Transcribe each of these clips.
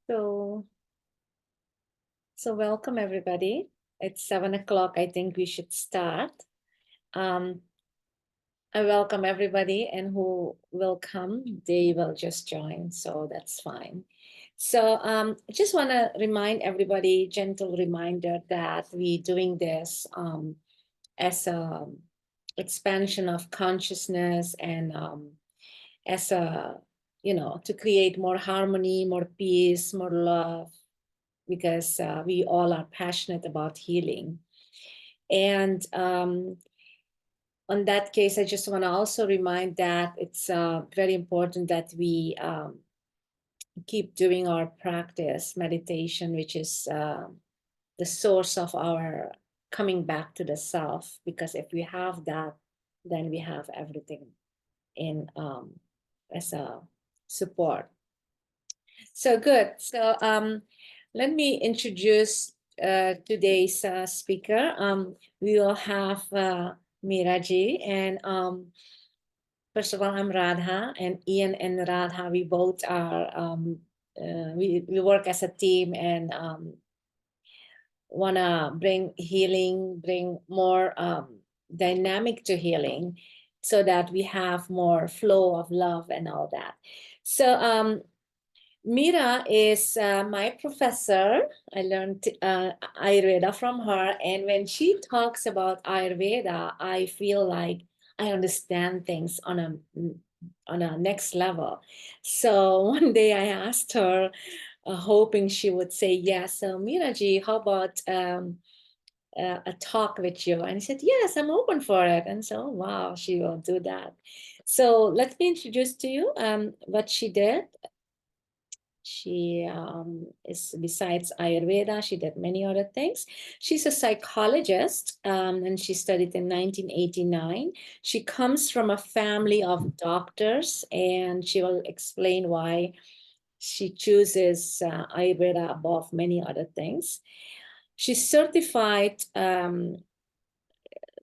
So, so welcome everybody. It's 7 o'clock. I think we should start. I welcome everybody, and who will come, they will just join. So that's fine. So I just want to remind everybody, gentle reminder that we're doing this as a expansion of consciousness and as a, to create more harmony, more peace, more love, because we all are passionate about healing. And on that case, I just want to also remind that it's very important that we keep doing our practice, meditation, which is the source of our coming back to the self. Because if we have that, then we have everything in as a support. So good. So let me introduce today's speaker. We will have Mira Jee, and first of all, I'm Radha, and Ian and Radha, we both are, we work as a team, and want to bring healing, bring more dynamic to healing, so that we have more flow of love and all that. So Mira is my professor. I learned Ayurveda from her. And when she talks about Ayurveda, I feel like I understand things on a next level. So one day I asked her, hoping she would say yes. So Mira ji, how about a talk with you? And I said, yes, I'm open for it. And so, wow, she will do that. So let me introduce to you what she did. She is, besides Ayurveda, she did many other things. She's a psychologist, and she studied in 1989. She comes from a family of doctors, and she will explain why she chooses Ayurveda above many other things. She's certified,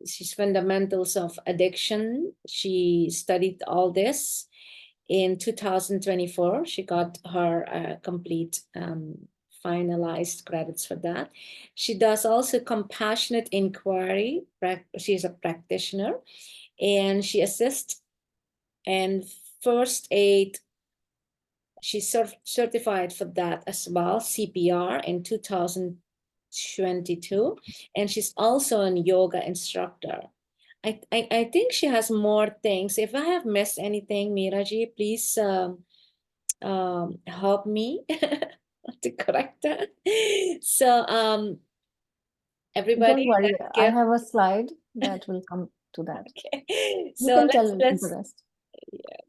she's fundamentals of addiction. She studied all this. In 2024, she got her complete finalized credits for that. She does also compassionate inquiry. She's a practitioner, and she assists and first aid. She's certified for that as well, CPR, in 2022. And she's also a yoga instructor. I think she has more things. If I have missed anything, Miraji, please help me to correct that. So everybody, Don't worry, let's I give. have a slide that will come to that. Okay. You So can let's tell the rest.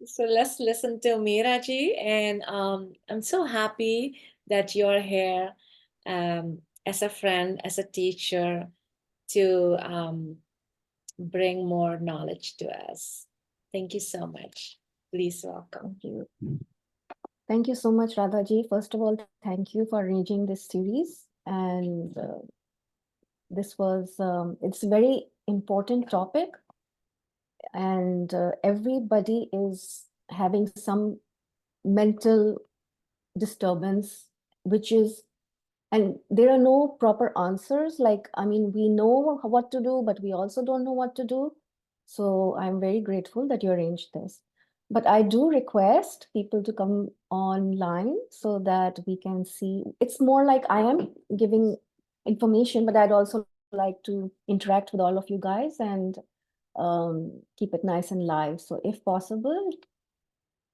so let's listen to Miraji, and I'm so happy that you're here as a friend, as a teacher, to bring more knowledge to us. Thank you so much. Please welcome. Thank you. Thank you so much, Radhaji. First of all, thank you for arranging this series. And this was, it's a very important topic. And everybody is having some mental disturbance, which is, and there are no proper answers. Like, I mean, we know what to do, but we also don't know what to do. So I'm very grateful that you arranged this. But I do request people to come online so that we can see. It's more like I am giving information, but I'd also like to interact with all of you guys and keep it nice and live. So if possible,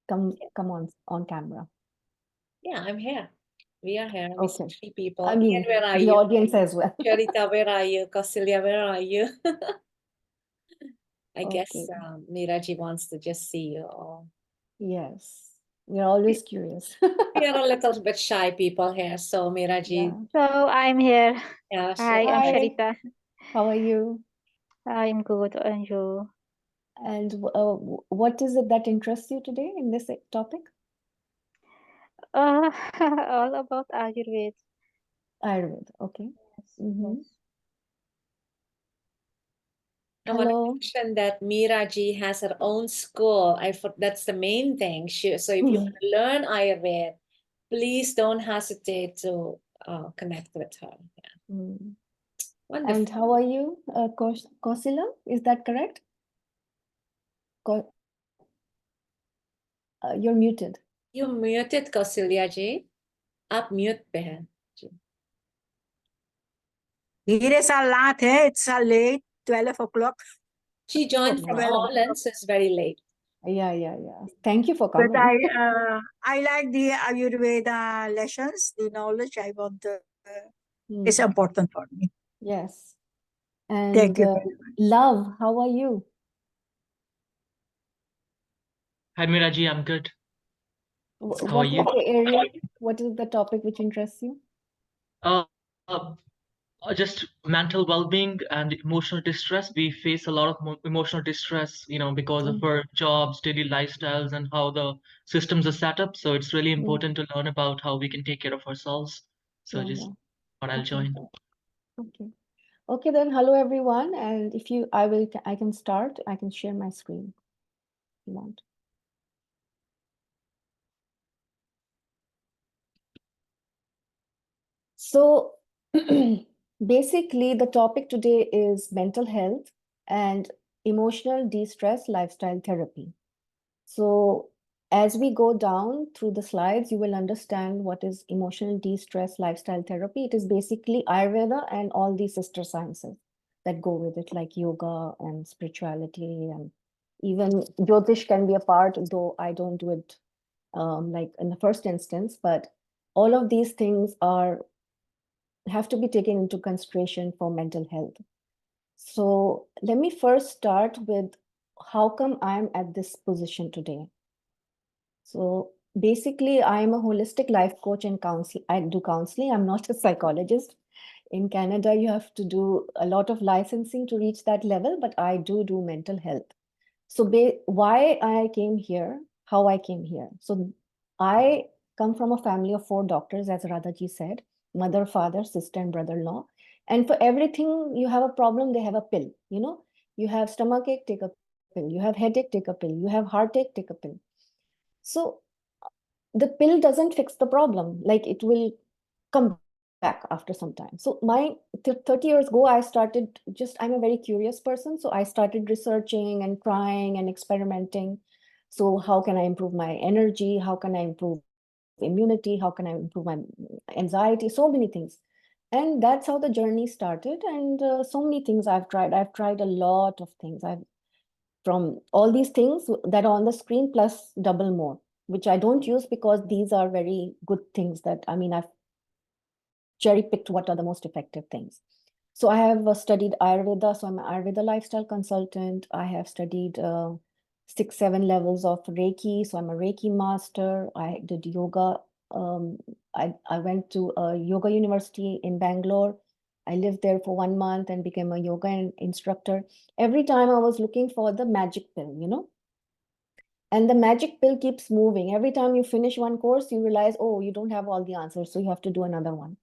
come on camera. Yeah, I'm here. We are here. We see Okay. 3 people. I Ian, mean, where are the you? audience as well. Charita, where are you? Kausalya, where are you? I guess Okay. Miraji wants to just see you all. Yes. We're always curious. We are a little bit shy people here, so Miraji, Yeah. So I'm here. yeah, Hi, I'm Hi. Sharita. How are you? I'm good. And you? And what is it that interests you today in this topic? All about Ayurveda. Ayurveda. Okay. Yes, Mm-hmm. yes. I want to Hello. mention that Miraji has her own school. That's the main thing. So if you want to learn Ayurveda, please don't hesitate to connect with her. Yeah. Mm. Wonderful. And how are you, Kausila? Is that correct? You're muted. You're muted, Kausalya ji. आप mute पे हैं जी. धीरे सा रात है, it's a late 12 o'clock. She joined from 12 o'clock. Holland, so it's very late. Yeah. Thank you for But coming. I like the Ayurveda lessons, the knowledge I want. It's Hmm. important for me. Yes. Thank And you very much. Love, how are you? Hi, Mira ji, I'm good. How are What you? is the area? What is the topic which interests you? Uh, uh, just mental well-being and emotional distress. We face a lot of emotional distress, because of our jobs, daily lifestyles, and how the systems are set up. So it's really important to learn about how we can take care of ourselves. So Yeah, just yeah. thought I'll Okay. join. Okay, then hello everyone. And if you, I can start. I can share my screen if you want. So basically, the topic today is mental health and emotional de-stress lifestyle therapy. So as we go down through the slides, you will understand what is emotional de-stress lifestyle therapy. It is basically Ayurveda and all the sister sciences that go with it, like yoga and spirituality, and even Jyotish can be a part, though I don't do it like in the first instance, but all of these things have to be taken into consideration for mental health. So let me first start with how come I'm at this position today. So basically, I'm a holistic life coach and counselor. I do counseling. I'm not a psychologist. In Canada, you have to do a lot of licensing to reach that level, but I do mental health. So why I came here, how I came here. So I come from a family of 4 doctors, as Radhaji said, mother, father, sister, and brother-in-law. And for everything you have a problem, they have a pill. You have stomachache, take a pill. You have headache, take a pill. You have heartache, take a pill. So the pill doesn't fix the problem. Like it will come back after some time. So 30 years ago, I'm a very curious person. So I started researching and trying and experimenting. So how can I improve my energy? How can I improve immunity? How can I improve my anxiety? So many things. And that's how the journey started. And so many things I've tried. I've tried a lot of things. From all these things that are on the screen plus double more, which I don't use because these are very good things I've cherry picked what are the most effective things. So I have studied Ayurveda. So I'm an Ayurveda lifestyle consultant. I have studied 6, 7 levels of Reiki. So I'm a Reiki master. I did yoga. I went to a yoga university in Bangalore. I lived there for 1 month and became a yoga instructor. Every time I was looking for the magic pill, and the magic pill keeps moving. Every time you finish one course, you realize, oh, you don't have all the answers, so you have to do another one.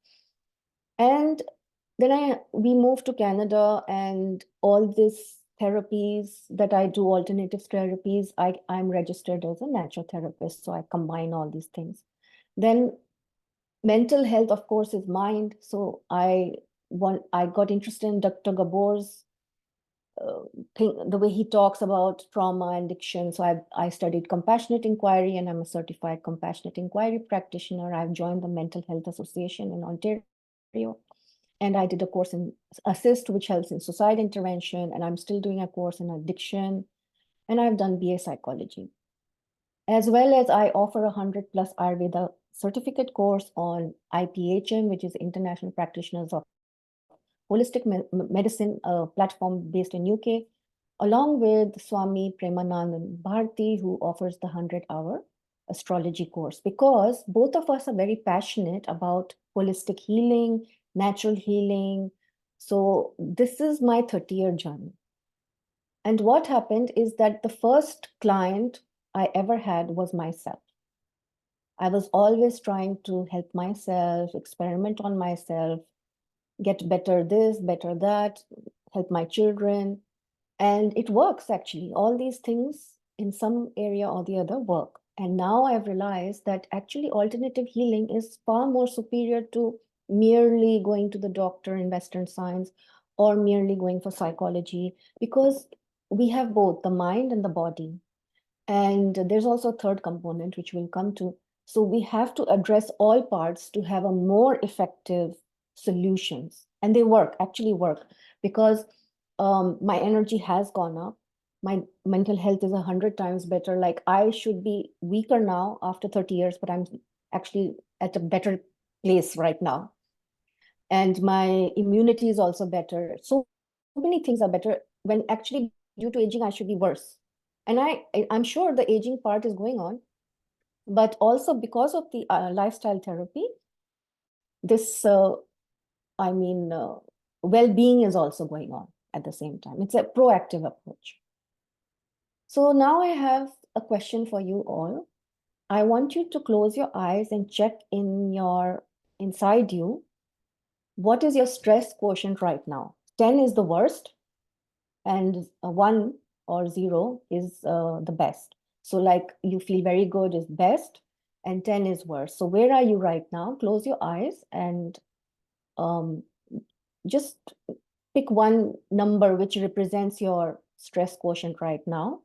And then we moved to Canada, and all these therapies that I do, alternative therapies, I'm registered as a naturotherapist, so I combine all these things. Then mental health, of course, is mind. So I got interested in Dr. Gabor's the way he talks about trauma and addiction. So I studied compassionate inquiry, and I'm a certified compassionate inquiry practitioner. I've joined the Mental Health Association in Ontario, and I did a course in ASSIST, which helps in suicide intervention, and I'm still doing a course in addiction, and I've done BA psychology. As well as I offer 100+ Ayurveda certificate course on IPHM, which is International Practitioners of Holistic Medicine, platform based in UK, along with Swami Premanand Bharti, who offers the 100-hour astrology course, because both of us are very passionate about holistic healing, natural healing. So this is my 30-year journey. And what happened is that the first client I ever had was myself. I was always trying to help myself, experiment on myself, get better this, better that, help my children. And it works, actually. All these things in some area or the other work. And now I've realized that actually alternative healing is far more superior to merely going to the doctor in Western science or merely going for psychology, because we have both the mind and the body. And there's also a third component, which we'll come to. So we have to address all parts to have a more effective solutions. And they work, actually work, because my energy has gone up. My mental health is 100 times better. Like I should be weaker now after 30 years, but I'm actually at a better place right now. And my immunity is also better. So many things are better when actually due to aging, I should be worse. And I'm sure the aging part is going on, but also because of the lifestyle therapy, this, well-being is also going on at the same time. It's a proactive approach. So now I have a question for you all. I want you to close your eyes and check inside you. What is your stress quotient right now? 10 is the worst, and 1 or 0 is the best. So like you feel very good is best, and 10 is worse. So where are you right now? Close your eyes and just pick one number which represents your stress quotient right now.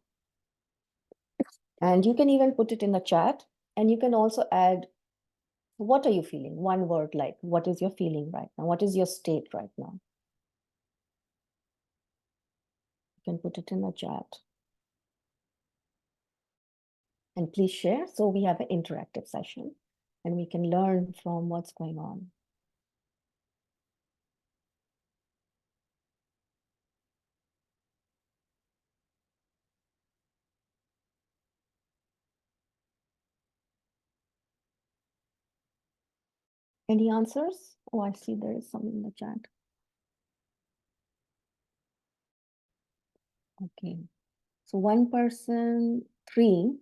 And you can even put it in the chat, and you can also add, what are you feeling? One word, like what is your feeling right now? What is your state right now? You can put it in the chat. And please share, so we have an interactive session and we can learn from what's going on. Any answers? Oh, I see there is some in the chat. Okay. So one person, 3,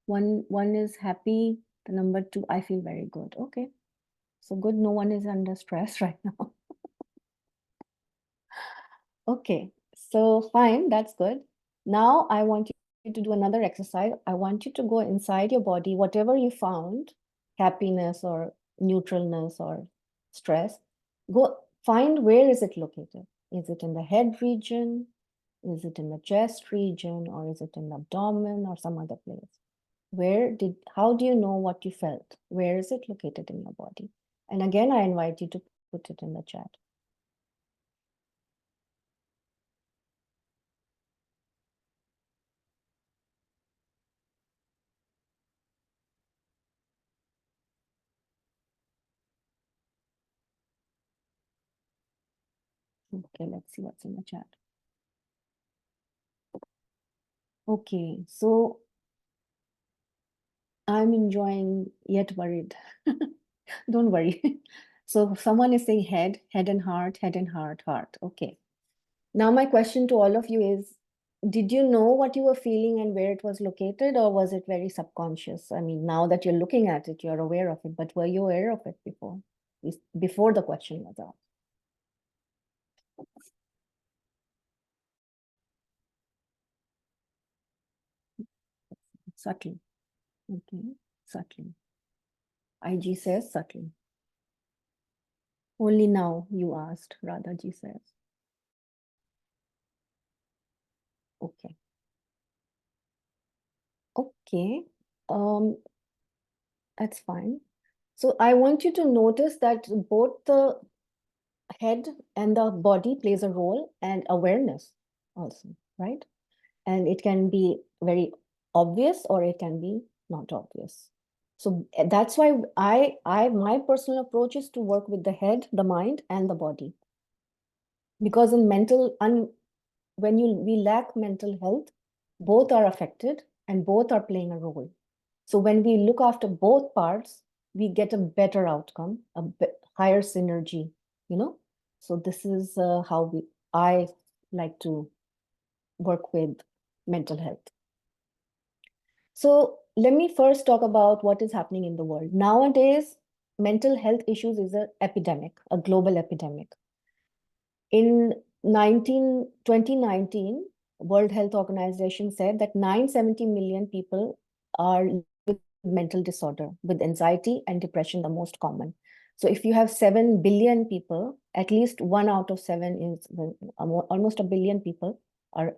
one is happy. The number 2, I feel very good. Okay. So good, no one is under stress right now. Okay, so fine, that's good. Now I want you to do another exercise. I want you to go inside your body, whatever you found, happiness or neutralness or stress, go find where is it located. Is it in the head region? Is it in the chest region? Or is it in the abdomen or some other place? How do you know what you felt? Where is it located in your body? And again, I invite you to put it in the chat. Okay, let's see what's in the chat. Okay, so I'm enjoying yet worried. Don't worry. So someone is saying head and heart, head and heart, heart. Okay. Now my question to all of you is, did you know what you were feeling and where it was located, or was it very subconscious? I mean, now that you're looking at it, you're aware of it, but were you aware of it before the question was asked? Subtly. Okay, subtly. IG says subtly. Only now you asked, Radhaji says. Okay. Okay. That's fine. So I want you to notice that both the head and the body plays a role, and awareness also, right? And it can be very obvious or it can be not obvious. So that's why my personal approach is to work with the head, the mind, and the body. Because in when we lack mental health, both are affected and both are playing a role. So when we look after both parts, we get a better outcome, a higher synergy, So this is how I like to work with mental health. So let me first talk about what is happening in the world. Nowadays, mental health issues is an epidemic, a global epidemic. In 2019, World Health Organization said that 970 million people are living mental disorder, with anxiety and depression the most common. So if you have 7 billion people, at least 1 out of 7 is almost a billion people are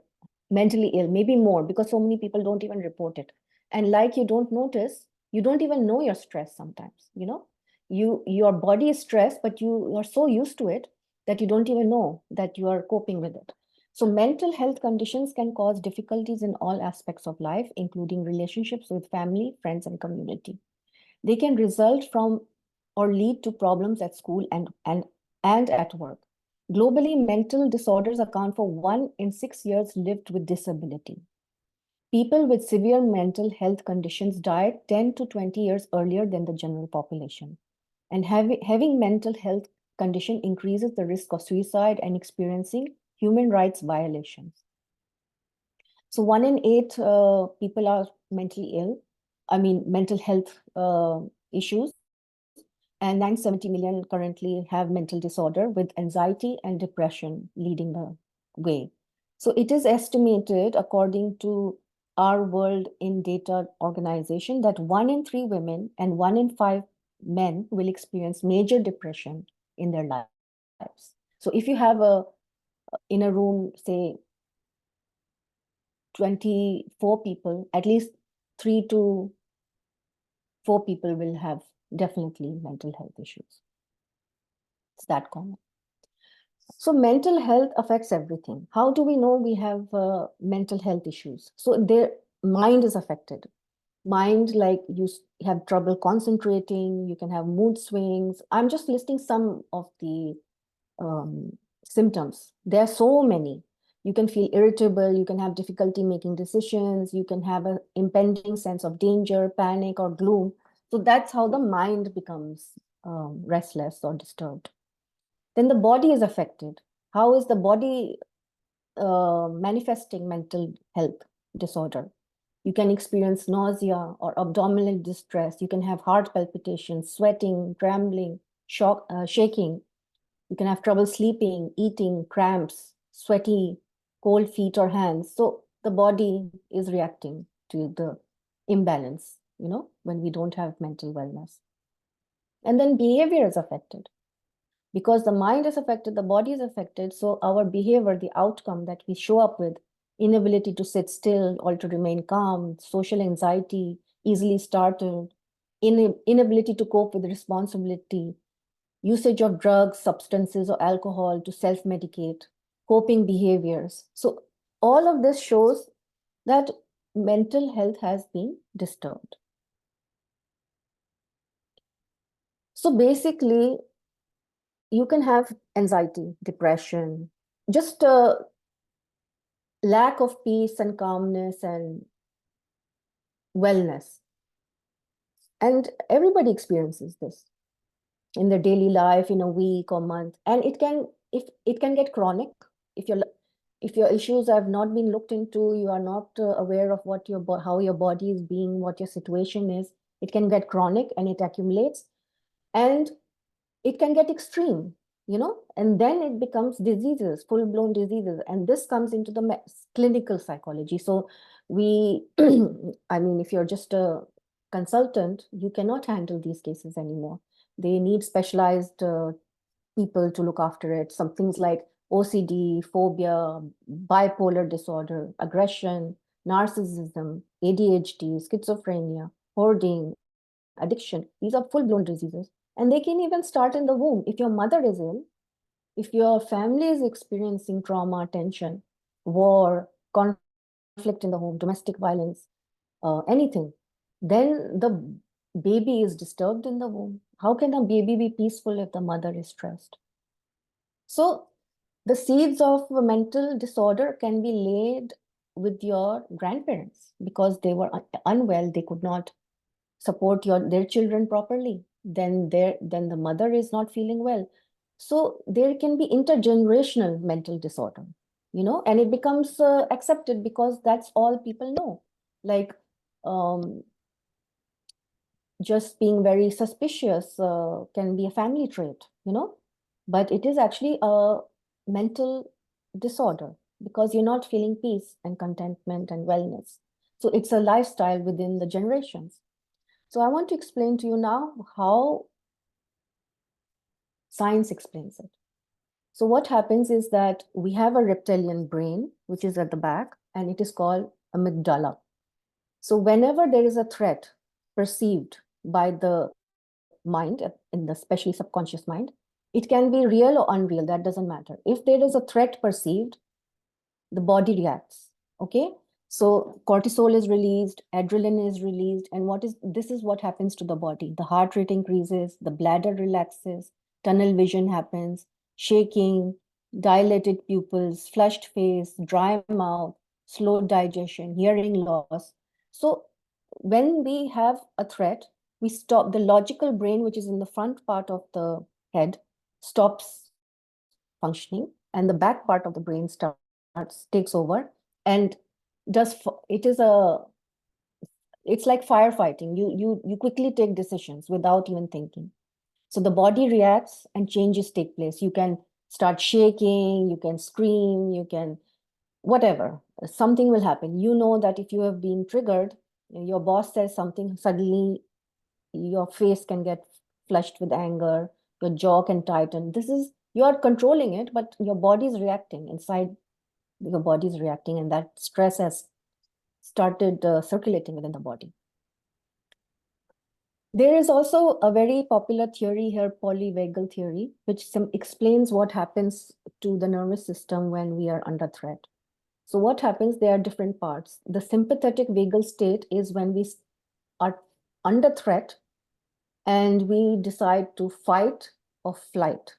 mentally ill, maybe more, because so many people don't even report it. And like you don't notice, you don't even know you're stressed sometimes, you know? Your body is stressed, but you are so used to it that you don't even know that you are coping with it. So mental health conditions can cause difficulties in all aspects of life, including relationships with family, friends, and community. They can result from or lead to problems at school and at work. Globally, mental disorders account for 1 in 6 years lived with disability. People with severe mental health conditions die 10 to 20 years earlier than the general population. And having mental health condition increases the risk of suicide and experiencing human rights violations. So 1 in 8 people are mental health issues, and 970 million currently have mental disorder, with anxiety and depression leading the way. So it is estimated, according to our World in Data organization, that 1 in 3 women and 1 in 5 men will experience major depression in their lives. So if you have in a room, say 24 people, at least 3 to 4 people will have definitely mental health issues. It's that common. So mental health affects everything. How do we know we have mental health issues? So their mind is affected. Mind, like you have trouble concentrating, you can have mood swings. I'm just listing some of the symptoms. There are so many. You can feel irritable, you can have difficulty making decisions, you can have an impending sense of danger, panic, or gloom. So that's how the mind becomes restless or disturbed. Then the body is affected. How is the body manifesting mental health disorder? You can experience nausea or abdominal distress. You can have heart palpitations, sweating, trembling, shaking. You can have trouble sleeping, eating, cramps, sweaty, cold feet or hands. So the body is reacting to the imbalance, when we don't have mental wellness. And then behavior is affected. Because the mind is affected, the body is affected. So our behavior, the outcome that we show up with, inability to sit still or to remain calm, social anxiety, easily startled, inability to cope with responsibility, usage of drugs, substances, or alcohol to self-medicate, coping behaviors. So all of this shows that mental health has been disturbed. So basically, you can have anxiety, depression, just a lack of peace and calmness and wellness. And everybody experiences this in their daily life, in a week or month. And it can get chronic if your issues have not been looked into, you are not aware of how your body is being, what your situation is. It can get chronic and it accumulates, and it can get extreme, and then it becomes diseases, full-blown diseases. And this comes into the clinical psychology. So if you're just a consultant, you cannot handle these cases anymore. They need specialized people to look after it. Some things like OCD, phobia, bipolar disorder, aggression, narcissism, ADHD, schizophrenia, hoarding, addiction. These are full-blown diseases. And they can even start in the womb. If your mother is ill, if your family is experiencing trauma, tension, war, conflict in the home, domestic violence, anything, then the baby is disturbed in the womb. How can a baby be peaceful if the mother is stressed? So the seeds of a mental disorder can be laid with your grandparents because they were unwell, they could not support their children properly. Then the mother is not feeling well. So there can be intergenerational mental disorder, and it becomes accepted because that's all people know. Like just being very suspicious can be a family trait, but it is actually a mental disorder because you're not feeling peace and contentment and wellness. So it's a lifestyle within the generations. So I want to explain to you now how science explains it. So what happens is that we have a reptilian brain, which is at the back, and it is called amygdala. So whenever there is a threat perceived by the mind, in the especially subconscious mind, it can be real or unreal, that doesn't matter. If there is a threat perceived, the body reacts, okay? So cortisol is released, adrenaline is released, and this is what happens to the body. The heart rate increases, the bladder relaxes, tunnel vision happens, shaking, dilated pupils, flushed face, dry mouth, slow digestion, hearing loss. So when we have a threat, we stop the logical brain, which is in the front part of the head, stops functioning, and the back part of the brain takes over and it's like firefighting. You quickly take decisions without even thinking. So the body reacts and changes take place. You can start shaking, you can scream, you can whatever, something will happen. You know that if you have been triggered, your boss says something, suddenly your face can get flushed with anger, your jaw can tighten. You are controlling it, but your body is reacting. Inside your body is reacting, and that stress has started circulating within the body. There is also a very popular theory here, polyvagal theory, which explains what happens to the nervous system when we are under threat. So what happens, there are different parts. The sympathetic vagal state is when we are under threat and we decide to fight or flight,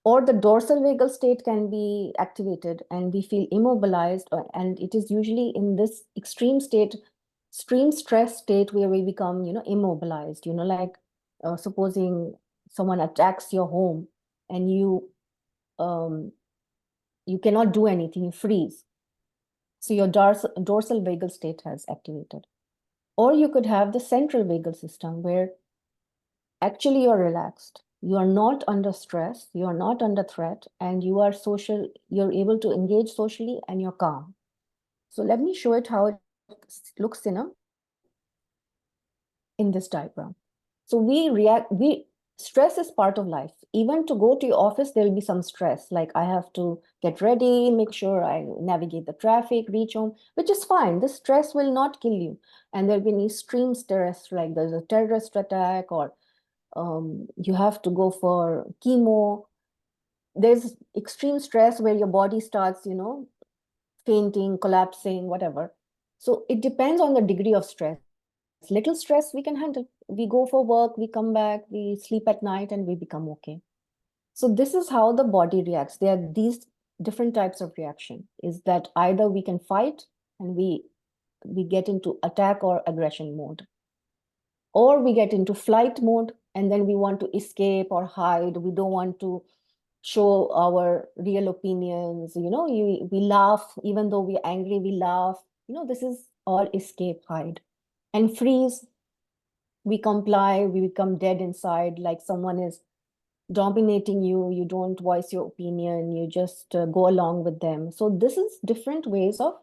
or the dorsal vagal state can be activated and we feel immobilized, and it is usually in this extreme stress state where we become, immobilized, like supposing someone attacks your home and you cannot do anything, you freeze. So your dorsal vagal state has activated. Or you could have the central vagal system where actually you're relaxed. You are not under stress, you are not under threat, and you're able to engage socially and you're calm. So let me show it how it looks in this diagram. So stress is part of life. Even to go to your office, there'll be some stress. Like I have to get ready, make sure I navigate the traffic, reach home, which is fine. This stress will not kill you. And there'll be an extreme stress, like there's a terrorist attack or you have to go for chemo. There's extreme stress where your body starts, fainting, collapsing, whatever. So it depends on the degree of stress. Little stress we can handle. We go for work, we come back, we sleep at night, and we become okay. So this is how the body reacts. There are these different types of reaction. Is that either we can fight and we get into attack or aggression mode, or we get into flight mode and then we want to escape or hide. We don't want to show our real opinions. We laugh, even though we're angry, we laugh. This is all escape, hide. And freeze, we comply, we become dead inside, like someone is dominating you. You don't voice your opinion, you just go along with them. So this is different ways of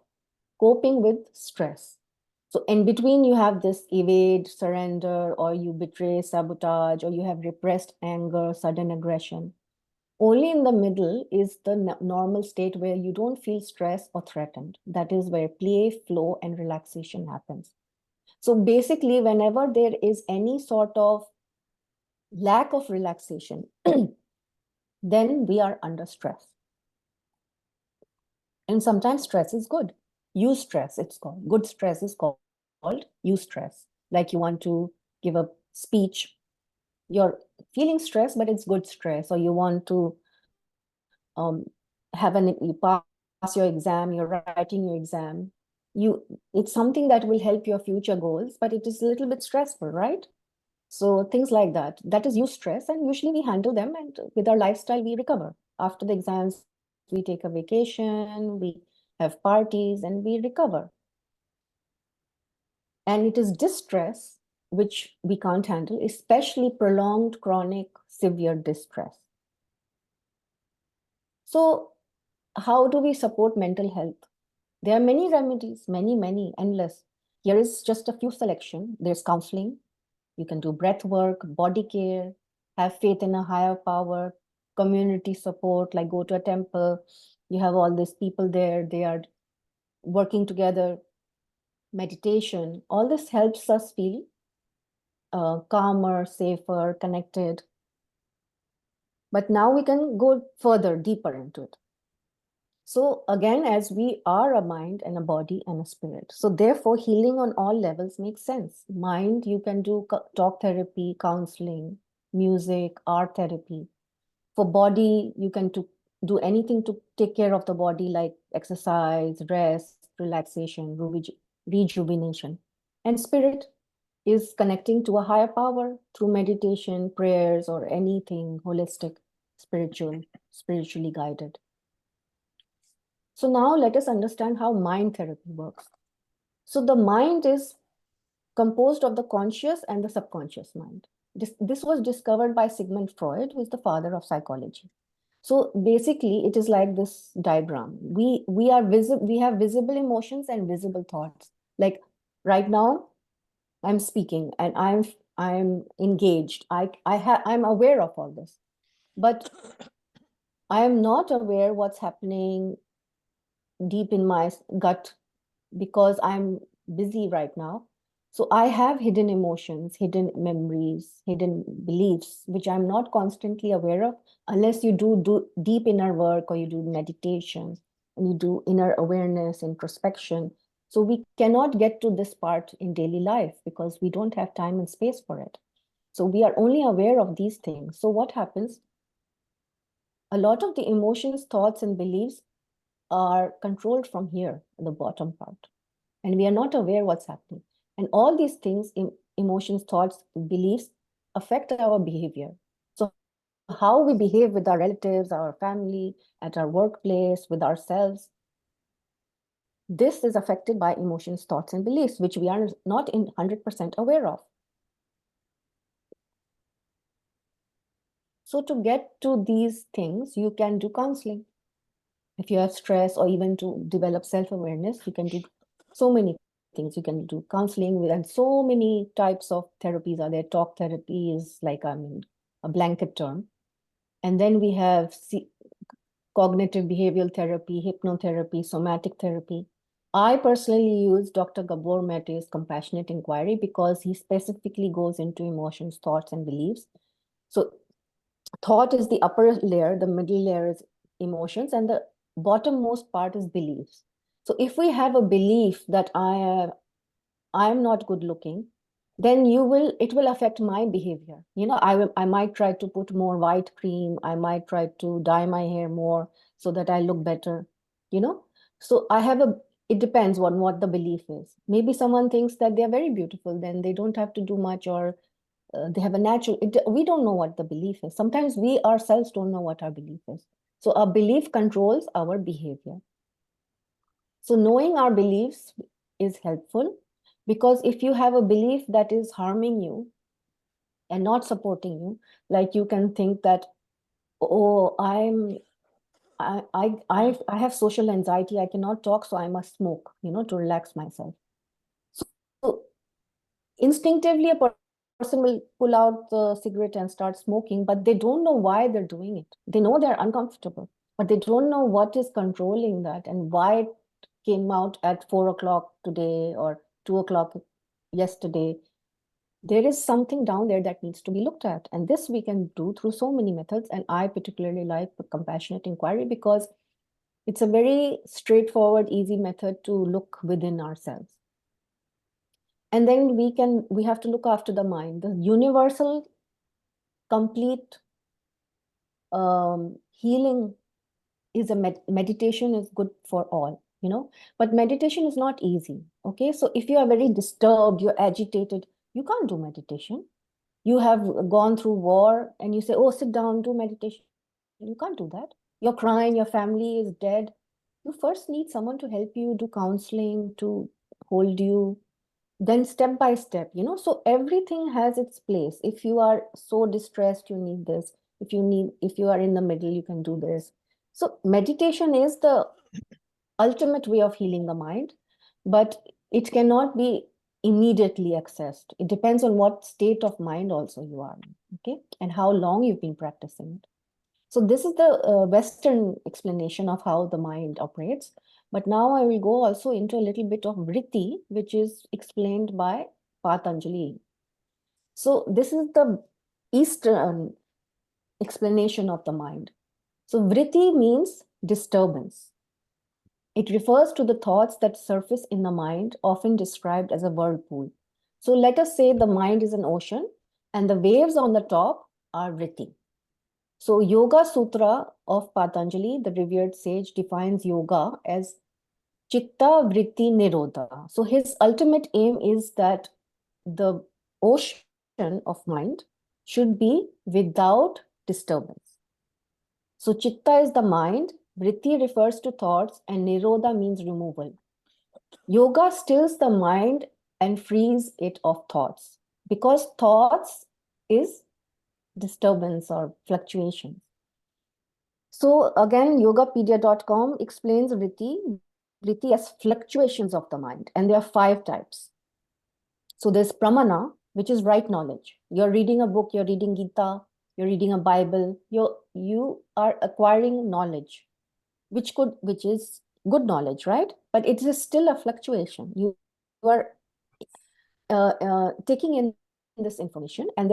coping with stress. So in between, you have this evade, surrender, or you betray, sabotage, or you have repressed anger, sudden aggression. Only in the middle is the normal state where you don't feel stressed or threatened. That is where play, flow, and relaxation happens. So basically, whenever there is any sort of lack of relaxation, then we are under stress. And sometimes stress is good. Eustress, it's called. Good stress is called eustress. Like you want to give a speech, you're feeling stress, but it's good stress. Or you want to you pass your exam, you're writing your exam. It's something that will help your future goals, but it is a little bit stressful, right? So things like that. That is eustress, and usually we handle them, and with our lifestyle, we recover. After the exams, we take a vacation, we have parties, and we recover. And it is distress which we can't handle, especially prolonged, chronic, severe distress. So how do we support mental health? There are many remedies, many, endless. Here is just a few selection. There's counseling. You can do breath work, body care, have faith in a higher power, community support, like go to a temple. You have all these people there, they are working together, meditation. All this helps us feel calmer, safer, connected. But now we can go further, deeper into it. So again, as we are a mind and a body and a spirit, so therefore healing on all levels makes sense. Mind, you can do talk therapy, counseling, music, art therapy. For body, you can do anything to take care of the body, like exercise, rest, relaxation, rejuvenation. And spirit is connecting to a higher power through meditation, prayers, or anything holistic, spiritually guided. So now let us understand how mind therapy works. So the mind is composed of the conscious and the subconscious mind. This was discovered by Sigmund Freud, who is the father of psychology. So basically, it is like this diagram. We have visible emotions and visible thoughts. Like right now, I'm speaking and I'm engaged. I'm aware of all this, but I am not aware what's happening deep in my gut because I'm busy right now. So I have hidden emotions, hidden memories, hidden beliefs, which I'm not constantly aware of unless you do deep inner work or you do meditation and you do inner awareness, introspection. So we cannot get to this part in daily life because we don't have time and space for it. So we are only aware of these things. So what happens? A lot of the emotions, thoughts, and beliefs are controlled from here, the bottom part. And we are not aware what's happening. And all these things, emotions, thoughts, beliefs, affect our behavior. So how we behave with our relatives, our family, at our workplace, with ourselves, this is affected by emotions, thoughts, and beliefs, which we are not 100% aware of. So to get to these things, you can do counseling. If you have stress or even to develop self-awareness, you can do so many things. You can do counseling and so many types of therapies are there. Talk therapy is like, I mean, a blanket term. And then we have cognitive behavioral therapy, hypnotherapy, somatic therapy. I personally use Dr. Gabor Mate's compassionate inquiry because he specifically goes into emotions, thoughts, and beliefs. So thought is the upper layer, the middle layer is emotions, and the bottommost part is beliefs. So if we have a belief that I am not good looking, then it will affect my behavior. I might try to put more white cream. I might try to dye my hair more so that I look better, So it depends on what the belief is. Maybe someone thinks that they're very beautiful, then they don't have to do much, or they have a natural, we don't know what the belief is. Sometimes we ourselves don't know what our belief is. So our belief controls our behavior. So knowing our beliefs is helpful, because if you have a belief that is harming you and not supporting you, like you can think that, oh, I have social anxiety, I cannot talk, so I must smoke, to relax myself. So instinctively, a person will pull out the cigarette and start smoking, but they don't know why they're doing it. They know they're uncomfortable, but they don't know what is controlling that and why it came out at 4 o'clock today or 2 o'clock yesterday. There is something down there that needs to be looked at. And this we can do through so many methods. And I particularly like the compassionate inquiry because it's a very straightforward, easy method to look within ourselves. And then we have to look after the mind. The universal, complete healing is meditation is good for all, but meditation is not easy. Okay, so if you are very disturbed, you're agitated, you can't do meditation. You have gone through war and you say, oh, sit down, do meditation. You can't do that. You're crying, your family is dead. You first need someone to help you, do counseling, to hold you, then step by step, so everything has its place. If you are so distressed, you need this. If you are in the middle, you can do this. So meditation is the ultimate way of healing the mind, but it cannot be immediately accessed. It depends on what state of mind also you are in, okay, and how long you've been practicing it. So this is the Western explanation of how the mind operates. But now I will go also into a little bit of vritti, which is explained by Patanjali. So this is the Eastern explanation of the mind. So vritti means disturbance. It refers to the thoughts that surface in the mind, often described as a whirlpool. So let us say the mind is an ocean and the waves on the top are vritti. So Yoga Sutra of Patanjali, the revered sage, defines yoga as chitta vritti nirodha. So his ultimate aim is that the ocean of mind should be without disturbance. So chitta is the mind, vritti refers to thoughts, and nirodha means removal. Yoga stills the mind and frees it of thoughts, because thoughts is disturbance or fluctuations. So again, yogapedia.com explains vritti as fluctuations of the mind, and there are 5 types. So there's pramana, which is right knowledge. You're reading a book, you're reading Gita, you're reading a Bible, you are acquiring knowledge, which is good knowledge, right? But it is still a fluctuation. You are taking in this information, and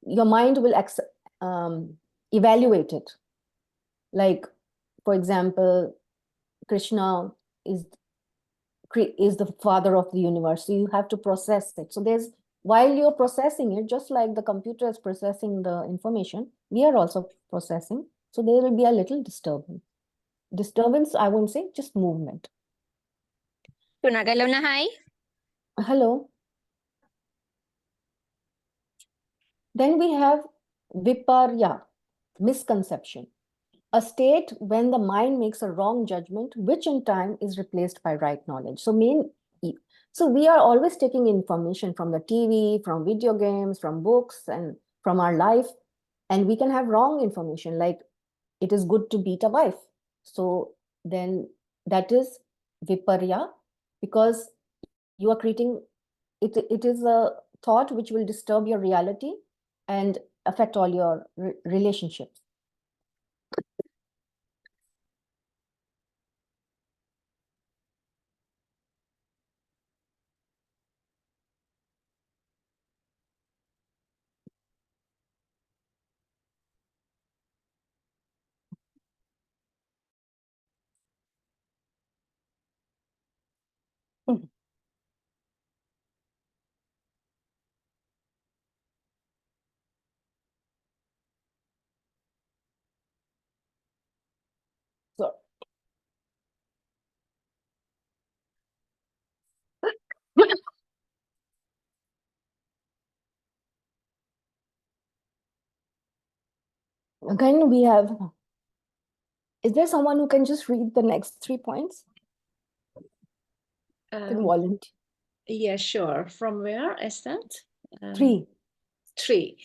your mind will evaluate it. Like, for example, Krishna is the father of the universe. So you have to process it. So while you're processing it, just like the computer is processing the information, we are also processing. So there will be a little disturbance. Disturbance, I won't say, just movement. Hello. Then we have viparya, misconception. A state when the mind makes a wrong judgment, which in time is replaced by right knowledge. So we are always taking information from the TV, from video games, from books, and from our life. And we can have wrong information, like it is good to beat a wife. So then that is viparya, because you are creating, it is a thought which will disturb your reality and affect all your relationships. So again, we have, is there someone who can just read the next 3 points? Can volunteer. Yeah, sure. From where is that? 3. 3.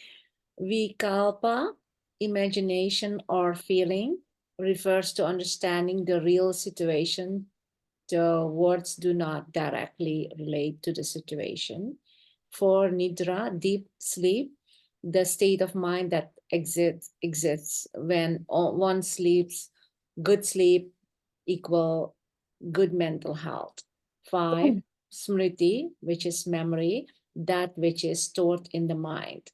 Vikalpa, imagination or feeling, refers to understanding the real situation. The words do not directly relate to the situation. For Nidra, deep sleep, the state of mind that exists when one sleeps, good sleep equal good mental health. 5, Smriti, which is memory, that which is stored in the mind.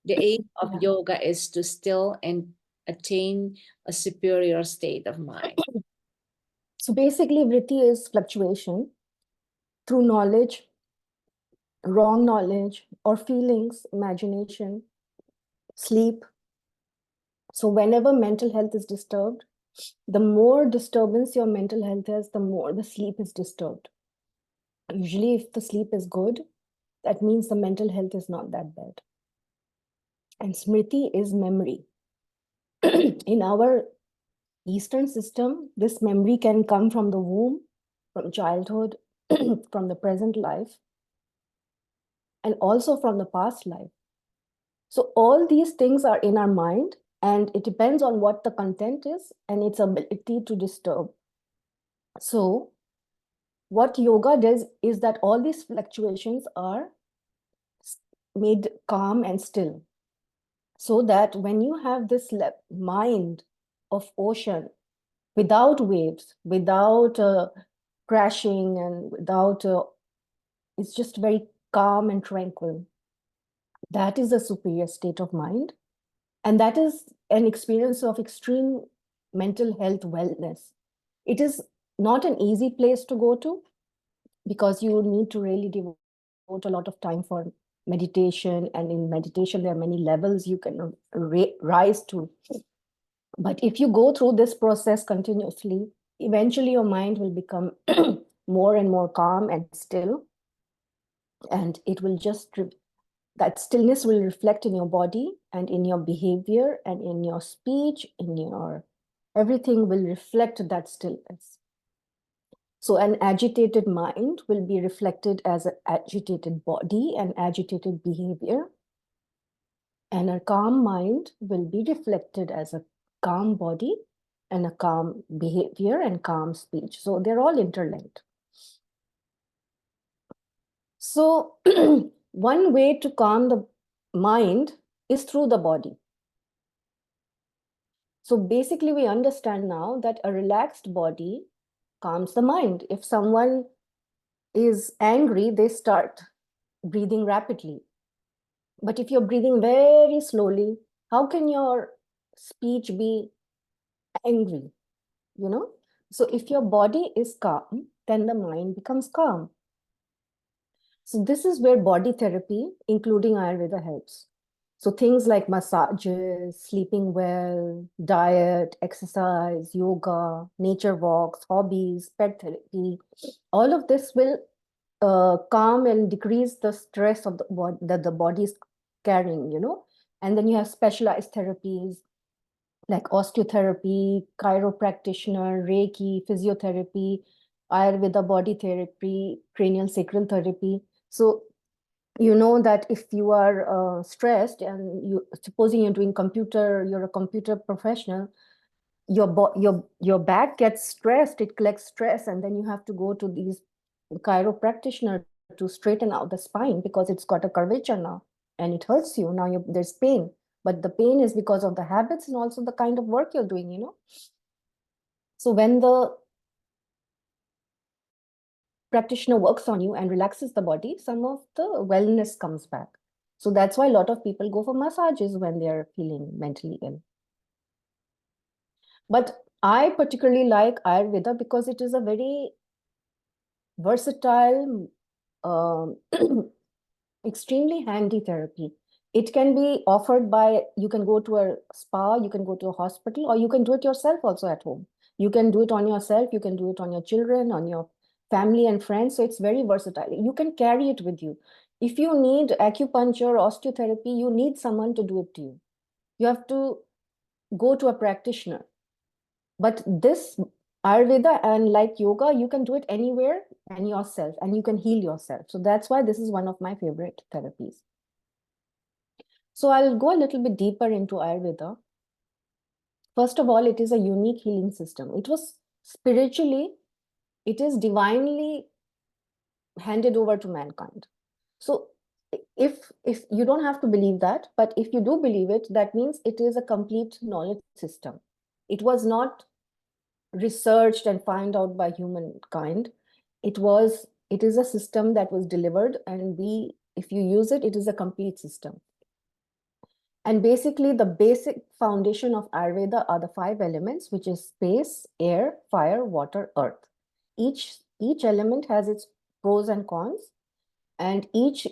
The aim of yoga is to still and attain a superior state of mind. So basically, vritti is fluctuation through knowledge, wrong knowledge, or feelings, imagination, sleep. So whenever mental health is disturbed, the more disturbance your mental health has, the more the sleep is disturbed. Usually, if the sleep is good, that means the mental health is not that bad. And smriti is memory. In our Eastern system, this memory can come from the womb, from childhood, from the present life, and also from the past life. So all these things are in our mind, and it depends on what the content is and its ability to disturb. So what yoga does is that all these fluctuations are made calm and still, so that when you have this mind of ocean without waves, without crashing, and without it's just very calm and tranquil. That is a superior state of mind, and that is an experience of extreme mental health wellness. It is not an easy place to go to, because you need to really devote a lot of time for meditation, and in meditation there are many levels you can rise to. But if you go through this process continuously, eventually your mind will become more and more calm and still, and it will just that stillness will reflect in your body and in your behavior and in your speech, in your everything will reflect that stillness. So an agitated mind will be reflected as an agitated body and agitated behavior. And a calm mind will be reflected as a calm body and a calm behavior and calm speech. So they're all interlinked. So one way to calm the mind is through the body. So basically we understand now that a relaxed body calms the mind. If someone is angry, they start breathing rapidly. But if you're breathing very slowly, how can your speech be angry? You know? So if your body is calm, then the mind becomes calm. So this is where body therapy, including Ayurveda, helps. So things like massages, sleeping well, diet, exercise, yoga, nature walks, hobbies, pet therapy, all of this will calm and decrease the stress of the body that the body is carrying, you know. And then you have specialized therapies like osteotherapy, chiropractitioner, Reiki, physiotherapy, Ayurveda body therapy, cranial sacral therapy. So you know that if you are stressed, and you supposing you're doing computer, you're a computer professional, your back gets stressed, it collects stress, and then you have to go to these chiropractitioner to straighten out the spine because it's got a curvature now and it hurts you. Now there's pain, but the pain is because of the habits and also the kind of work you're doing, you know. So when the practitioner works on you and relaxes the body, some of the wellness comes back. So that's why a lot of people go for massages when they're feeling mentally ill. But I particularly like Ayurveda because it is a very versatile, extremely handy therapy. It can be offered by, you can go to a spa, you can go to a hospital, or you can do it yourself also at home. You can do it on yourself, you can do it on your children, on your family and friends. So it's very versatile. You can carry it with you. If you need acupuncture, osteotherapy, you need someone to do it to you. You have to go to a practitioner. But this Ayurveda and like yoga, you can do it anywhere and yourself, and you can heal yourself. So that's why this is one of my favorite therapies. So I'll go a little bit deeper into Ayurveda. First of all, it is a unique healing system. It was spiritually, it is divinely handed over to mankind. So if you don't have to believe that, but if you do believe it, that means it is a complete knowledge system. It was not researched and found out by humankind. It is a system that was delivered, and if you use it, it is a complete system. And basically the basic foundation of Ayurveda are the 5 elements, which is space, air, fire, water, earth. Each element has its pros and cons, and each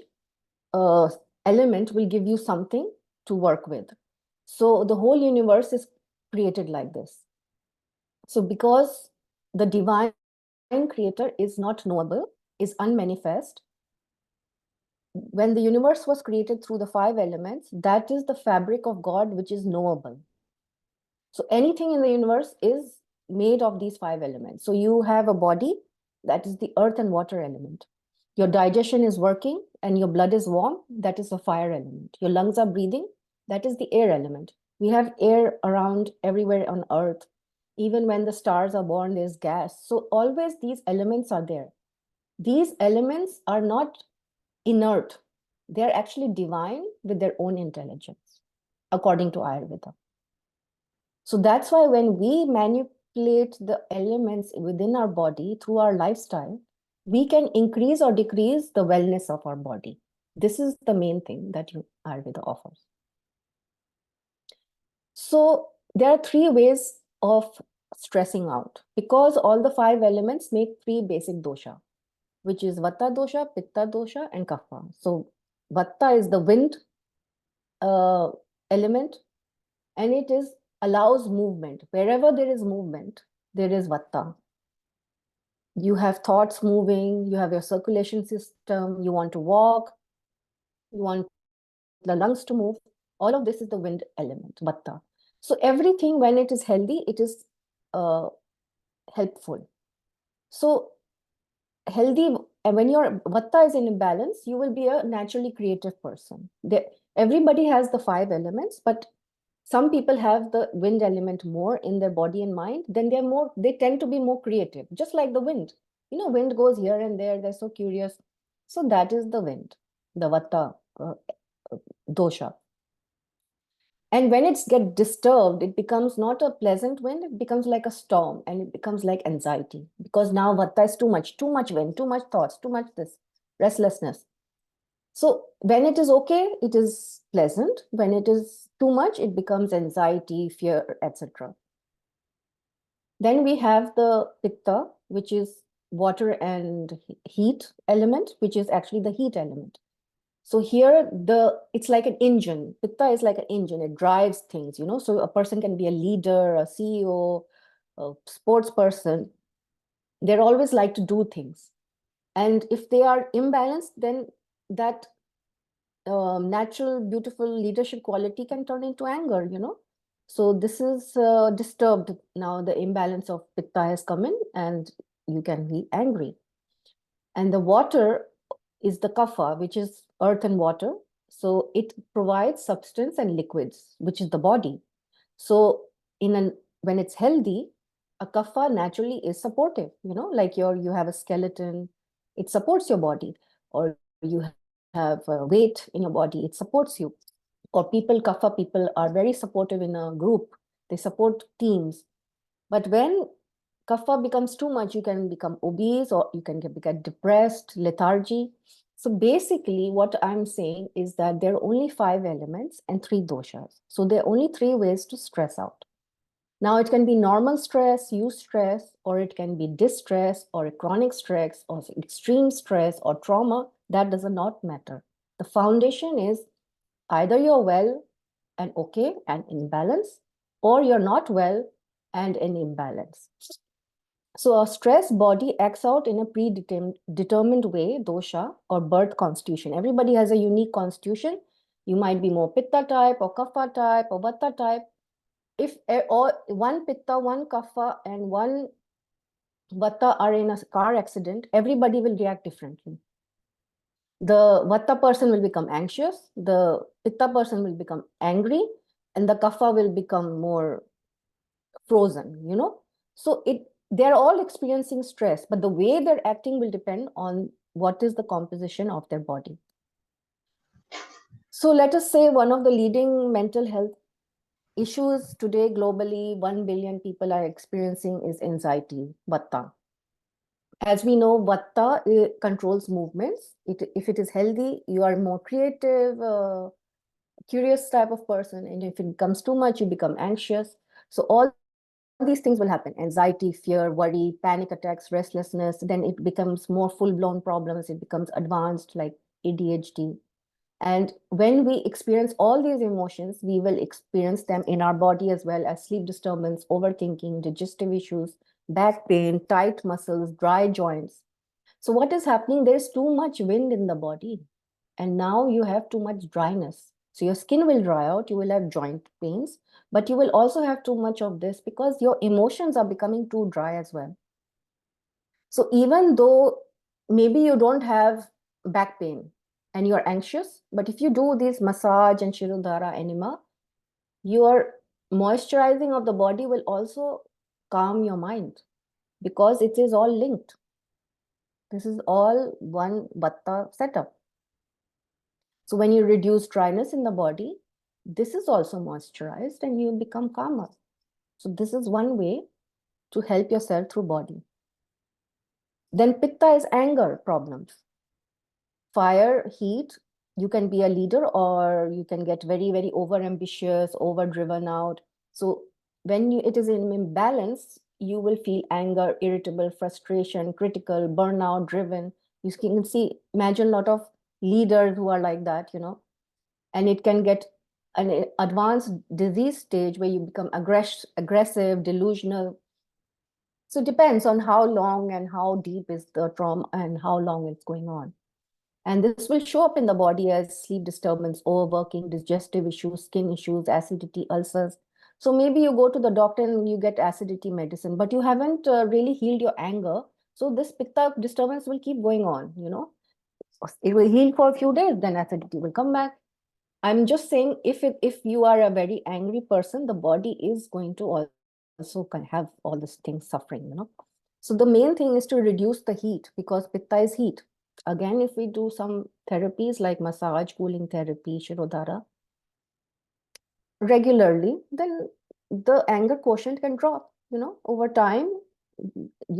element will give you something to work with. So the whole universe is created like this. So because the divine creator is not knowable, is unmanifest, when the universe was created through the 5 elements, that is the fabric of God, which is knowable. So anything in the universe is made of these 5 elements. So you have a body, that is the earth and water element. Your digestion is working and your blood is warm, that is the fire element. Your lungs are breathing, that is the air element. We have air around everywhere on earth. Even when the stars are born, there's gas. So always these elements are there. these elements are not inert. They're actually divine with their own intelligence, according to Ayurveda. So that's why when we manipulate the elements within our body through our lifestyle, we can increase or decrease the wellness of our body. This is the main thing that Ayurveda offers. So there are 3 ways of stressing out, because all the 5 elements make 3 basic dosha, which is Vata dosha, Pitta dosha, and Kapha. So Vata is the wind element, and it allows movement. Wherever there is movement, there is Vata. You have thoughts moving, you have your circulation system, you want to walk, you want the lungs to move. All of this is the wind element, Vata. So everything, when it is healthy, it is helpful. So healthy, and when your Vata is in imbalance, you will be a naturally creative person. Everybody has the 5 elements, but some people have the wind element more in their body and mind, then they tend to be more creative, just like the wind. Wind goes here and there, they're so curious. So that is the wind, the Vata dosha. And when it gets disturbed, it becomes not a pleasant wind, it becomes like a storm, and it becomes like anxiety, because now Vata is too much wind, too much thoughts, too much this, restlessness. So when it is okay, it is pleasant. When it is too much, it becomes anxiety, fear, etc. Then we have the Pitta, which is water and heat element, which is actually the heat element. So here, it's like an engine. Pitta is like an engine. It drives things, So a person can be a leader, a CEO, a sports person. They're always like to do things. And if they are imbalanced, then that natural, beautiful leadership quality can turn into anger, So this is disturbed. Now the imbalance of Pitta has come in and you can be angry. And the water is the Kapha, which is earth and water. So it provides substance and liquids, which is the body. So when it's healthy, a Kapha naturally is supportive, like you have a skeleton, it supports your body, or you have weight in your body, it supports you. Or Kapha people are very supportive in a group, they support teams. But when Kapha becomes too much, you can become obese, or you can get depressed, lethargy. So basically what I'm saying is that there are only 5 elements and 3 doshas. So there are only 3 ways to stress out. Now it can be normal stress, eustress, or it can be distress, or a chronic stress, or extreme stress, or trauma. That does not matter. The foundation is either you're well and okay and in balance, or you're not well and in imbalance. So a stressed body acts out in a predetermined way, dosha or birth constitution. Everybody has a unique constitution. You might be more Pitta type or Kapha type or Vata type. If one Pitta, one Kapha, and one Vata are in a car accident, everybody will react differently. The Vata person will become anxious, the Pitta person will become angry, and the Kapha will become more frozen, So they're all experiencing stress, but the way they're acting will depend on what is the composition of their body. So let us say one of the leading mental health issues today globally, 1 billion people are experiencing, is anxiety, Vata. As we know, Vata controls movements. If it is healthy, you are more creative, curious type of person. And if it becomes too much, you become anxious. So all these things will happen: anxiety, fear, worry, panic attacks, restlessness. Then it becomes more full-blown problems. It becomes advanced, like ADHD. And when we experience all these emotions, we will experience them in our body as well, as sleep disturbance, overthinking, digestive issues, back pain, tight muscles, dry joints. So what is happening? There's too much wind in the body, and now you have too much dryness. So your skin will dry out, you will have joint pains, but you will also have too much of this because your emotions are becoming too dry as well. So even though maybe you don't have back pain and you're anxious, but if you do this massage and Shirodhara enema, your moisturizing of the body will also calm your mind, because it is all linked. This is all one Vata setup. So when you reduce dryness in the body, this is also moisturized and you become calmer. So this is one way to help yourself through body. Then Pitta is anger problems. Fire, heat, you can be a leader or you can get very, very over-ambitious, over-driven out. So when it is in imbalance, you will feel anger, irritable, frustration, critical, burnout, driven. You can see, imagine a lot of leaders who are like that, and it can get an advanced disease stage where you become aggressive, delusional. So it depends on how long and how deep is the trauma and how long it's going on. And this will show up in the body as sleep disturbance, overworking, digestive issues, skin issues, acidity, ulcers. So maybe you go to the doctor and you get acidity medicine, but you haven't really healed your anger. So this pitta disturbance will keep going on, It will heal for a few days, then acidity will come back. I'm just saying, if you are a very angry person, the body is going to also can have all these things suffering, So the main thing is to reduce the heat because pitta is heat. Again, if we do some therapies like massage, cooling therapy, Shirodhara, regularly, then the anger quotient can drop, over time.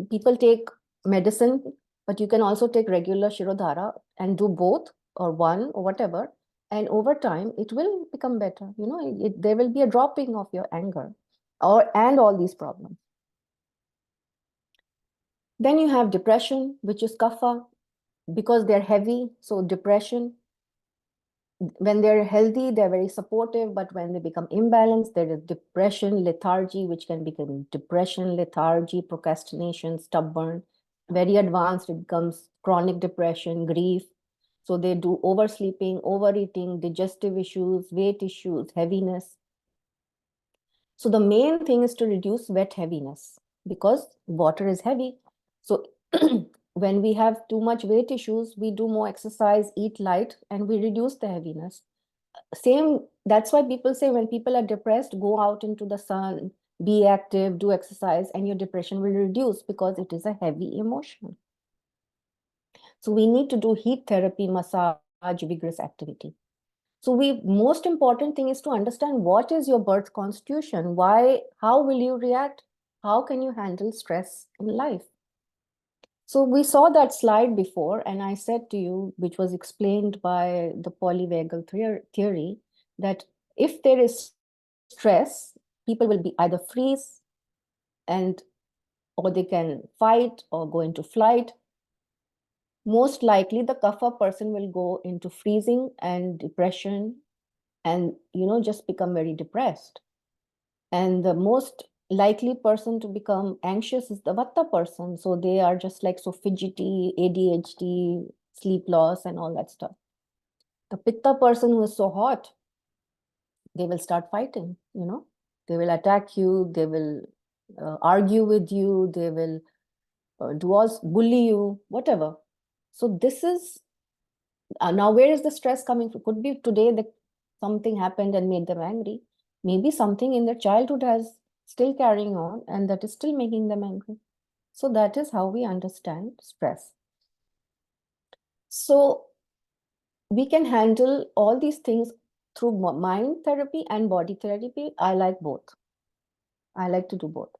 People take medicine, but you can also take regular Shirodhara and do both or one or whatever. And over time, it will become better. There will be a dropping of your anger and all these problems. Then you have depression, which is kapha, because they're heavy. So depression, when they're healthy, they're very supportive, but when they become imbalanced, there is depression, lethargy, which can become depression, lethargy, procrastination, stubborn. Very advanced, it becomes chronic depression, grief. So they do oversleeping, overeating, digestive issues, weight issues, heaviness. So the main thing is to reduce wet heaviness because water is heavy. So when we have too much weight issues, we do more exercise, eat light, and we reduce the heaviness. That's why people say when people are depressed, go out into the sun, be active, do exercise, and your depression will reduce because it is a heavy emotion. So we need to do heat therapy, massage, vigorous activity. So most important thing is to understand what is your birth constitution, how will you react, how can you handle stress in life. So we saw that slide before, and I said to you, which was explained by the polyvagal theory, that if there is stress, people will be either freeze or they can fight or go into flight. Most likely the kapha person will go into freezing and depression and just become very depressed. And the most likely person to become anxious is the vata person. So they are just like so fidgety, ADHD, sleep loss and all that stuff. The pitta person who is so hot, they will start fighting, they will attack you, they will argue with you, they will bully you, whatever. So this is now, where is the stress coming from? Could be today that something happened and made them angry. Maybe something in their childhood has still carrying on and that is still making them angry. So that is how we understand stress. So we can handle all these things through mind therapy and body therapy. I like both. I like to do both.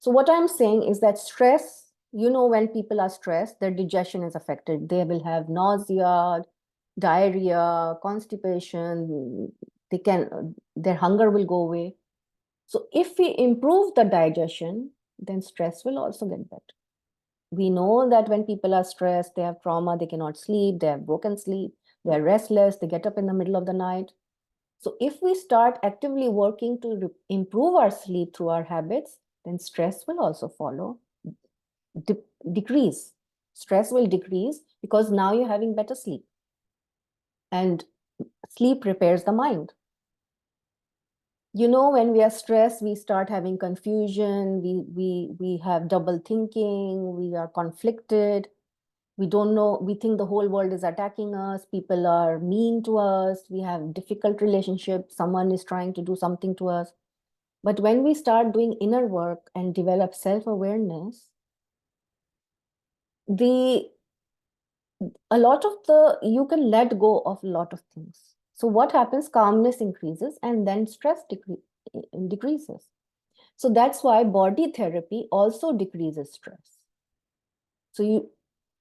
So what I'm saying is that stress, when people are stressed, their digestion is affected. They will have nausea, diarrhea, constipation, their hunger will go away. So if we improve the digestion, then stress will also get better. We know that when people are stressed, they have trauma, they cannot sleep, they have broken sleep, they are restless, they get up in the middle of the night. So if we start actively working to improve our sleep through our habits, then stress will also follow, decrease. Stress will decrease because now you're having better sleep. And sleep repairs the mind. When we are stressed, we start having confusion, we have double thinking, we are conflicted, we don't know, we think the whole world is attacking us, people are mean to us, we have difficult relationships, someone is trying to do something to us. But when we start doing inner work and develop self-awareness, the a lot of you can let go of a lot of things. So what happens? Calmness increases and then stress decreases. So that's why body therapy also decreases stress. So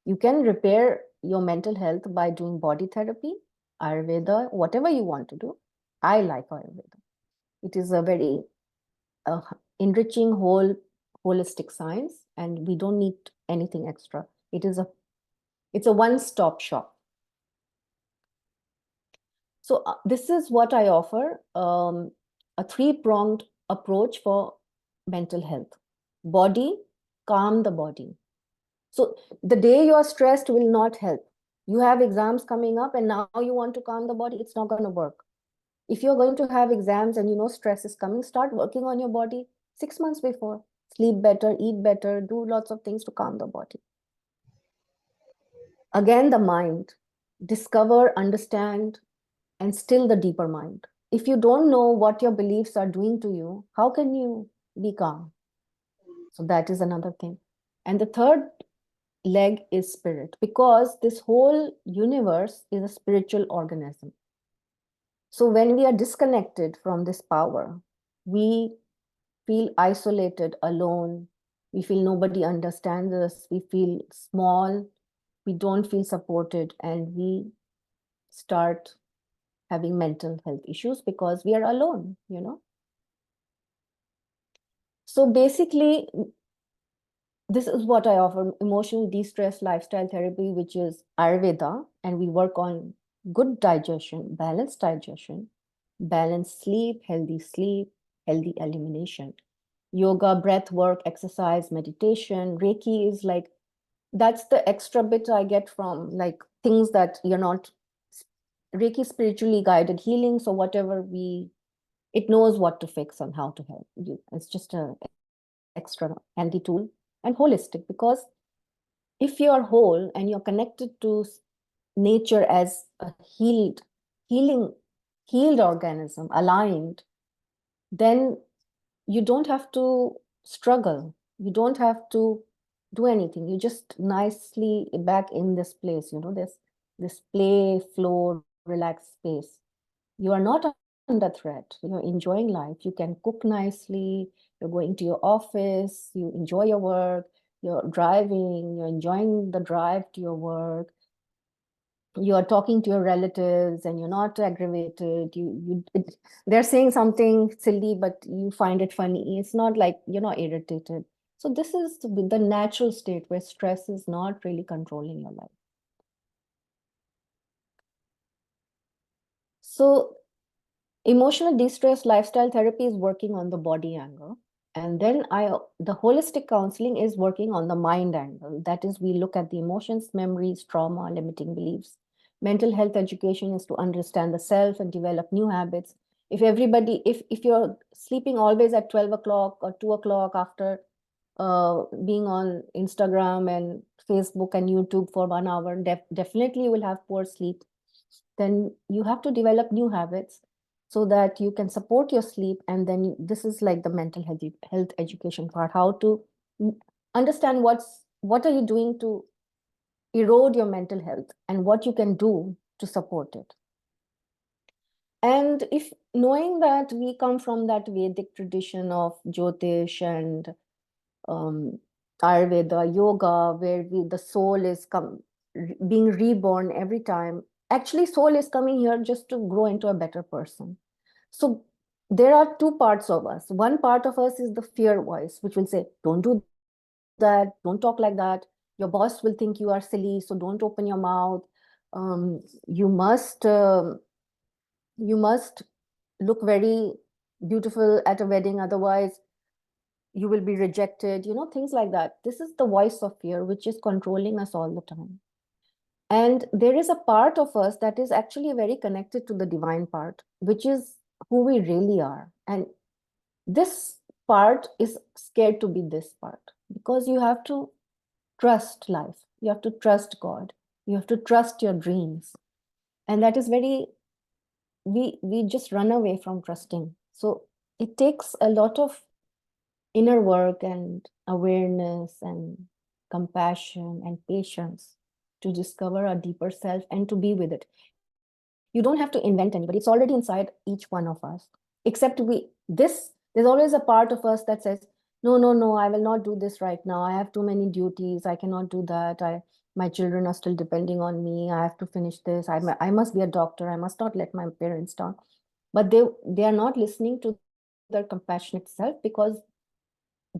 you can repair your mental health by doing body therapy, Ayurveda, whatever you want to do. I like Ayurveda. It is a very enriching holistic science, and we don't need anything extra. It's a one-stop shop. So this is what I offer, a three-pronged approach for mental health. Body, calm the body. So the day you are stressed will not help. You have exams coming up and now you want to calm the body, it's not going to work. If you're going to have exams and you know stress is coming, start working on your body 6 months before. Sleep better, eat better, do lots of things to calm the body. Again, the mind. Discover, understand, and still the deeper mind. If you don't know what your beliefs are doing to you, how can you be calm? So that is another thing. And the third leg is spirit, because this whole universe is a spiritual organism. So when we are disconnected from this power, we feel isolated, alone. We feel nobody understands us. We feel small. We don't feel supported, and we start having mental health issues because we are alone, you know. So basically, this is what I offer: emotional de-stress lifestyle therapy, which is Ayurveda, and we work on good digestion, balanced sleep, healthy elimination. Yoga, breath work, exercise, meditation. Reiki is like, that's the extra bit I get from, like, things that you're not, Reiki spiritually guided healing. So whatever it knows what to fix and how to help you. It's just a extra handy tool, and holistic, because if you're whole and you're connected to nature as a healed organism, aligned, then you don't have to struggle. You don't have to do anything. You just nicely back in this place, you know, this play, flow, relaxed space. You are not under threat. You're enjoying life. You can cook nicely. You're going to your office. You enjoy your work. You're driving. You're enjoying the drive to your work. You are talking to your relatives and you're not aggravated. They're saying something silly, but you find it funny. It's not like you're not irritated. So this is the natural state where stress is not really controlling your life. So emotional de-stress lifestyle therapy is working on the body angle. And then the holistic counseling is working on the mind angle. That is, we look at the emotions, memories, trauma, limiting beliefs. Mental health education is to understand the self and develop new habits. If you're sleeping always at 12 o'clock or 2 o'clock after being on Instagram and Facebook and YouTube for 1 hour, definitely you will have poor sleep. Then you have to develop new habits so that you can support your sleep. And then this is like the mental health education part, how to understand what are you doing to erode your mental health and what you can do to support it. And if knowing that we come from that Vedic tradition of Jyotish and Ayurveda, yoga, where the soul is being reborn every time. Actually, soul is coming here just to grow into a better person. So there are two parts of us. One part of us is the fear voice, which will say, don't do that, don't talk like that. Your boss will think you are silly, so don't open your mouth. You must look very beautiful at a wedding, otherwise you will be rejected, you know, things like that. This is the voice of fear, which is controlling us all the time. And there is a part of us that is actually very connected to the divine part, which is who we really are. And this part is scared to be this part, because you have to trust life. You have to trust God. You have to trust your dreams. And that is we just run away from trusting. So it takes a lot of inner work and awareness and compassion and patience to discover our deeper self and to be with it. You don't have to invent anybody. It's already inside each one of us. Except there's always a part of us that says, no, no, no, I will not do this right now. I have too many duties. I cannot do that. My children are still depending on me. I have to finish this. I must be a doctor. I must not let my parents down. But they are not listening to their compassionate self because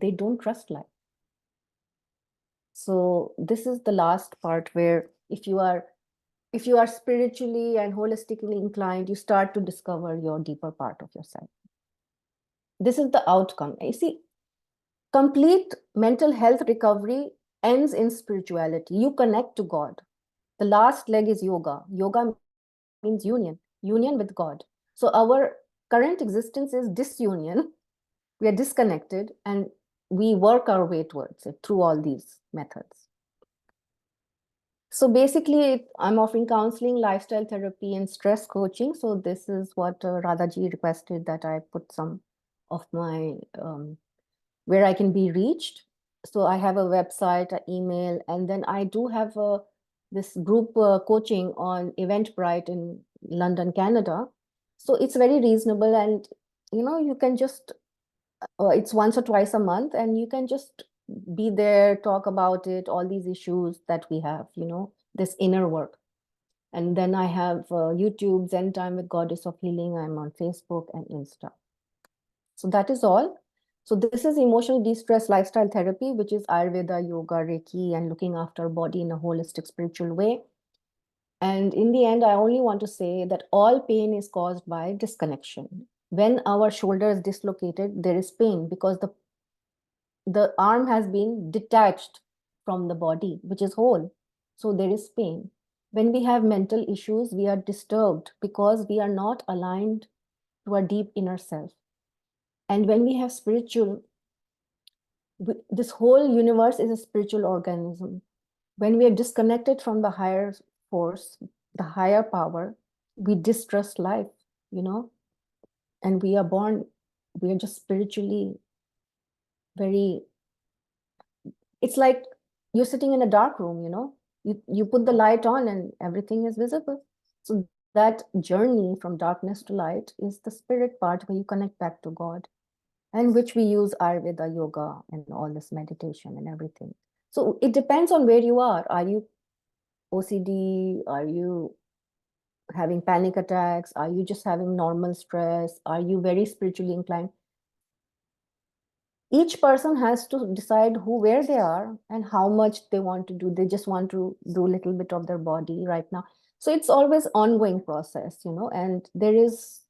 they don't trust life. So this is the last part where if you are spiritually and holistically inclined, you start to discover your deeper part of yourself. This is the outcome. You see, complete mental health recovery ends in spirituality. You connect to God. The last leg is yoga. Yoga means union with God. So our current existence is disunion. We are disconnected and we work our way towards it through all these methods. So basically, I'm offering counseling, lifestyle therapy, and stress coaching. So this is what Radhaji requested, that I put some of my, where I can be reached. So I have a website, an email, and then I do have this group coaching on Eventbrite in London, Canada. So it's very reasonable, and you can just, it's once or twice a month, and you can just be there, talk about it, all these issues that we have, this inner work. And then I have YouTube, Zen Time with Goddess of Healing. I'm on Facebook and Insta. So that is all. So this is emotional de-stress lifestyle therapy, which is Ayurveda, yoga, Reiki, and looking after body in a holistic spiritual way. And in the end, I only want to say that all pain is caused by disconnection. When our shoulder is dislocated, there is pain because the arm has been detached from the body, which is whole. So there is pain. When we have mental issues, we are disturbed because we are not aligned to our deep inner self. And when we have this whole universe is a spiritual organism. When we are disconnected from the higher force, the higher power, we distrust life, and we are just spiritually very, it's like you're sitting in a dark room, you put the light on and everything is visible. So that journey from darkness to light is the spirit part where you connect back to God, and which we use Ayurveda, yoga, and all this meditation and everything. So it depends on where you are. Are you OCD? Are you having panic attacks? Are you just having normal stress? Are you very spiritually inclined? Each person has to decide where they are and how much they want to do. They just want to do a little bit of their body right now. So it's always ongoing process, and there is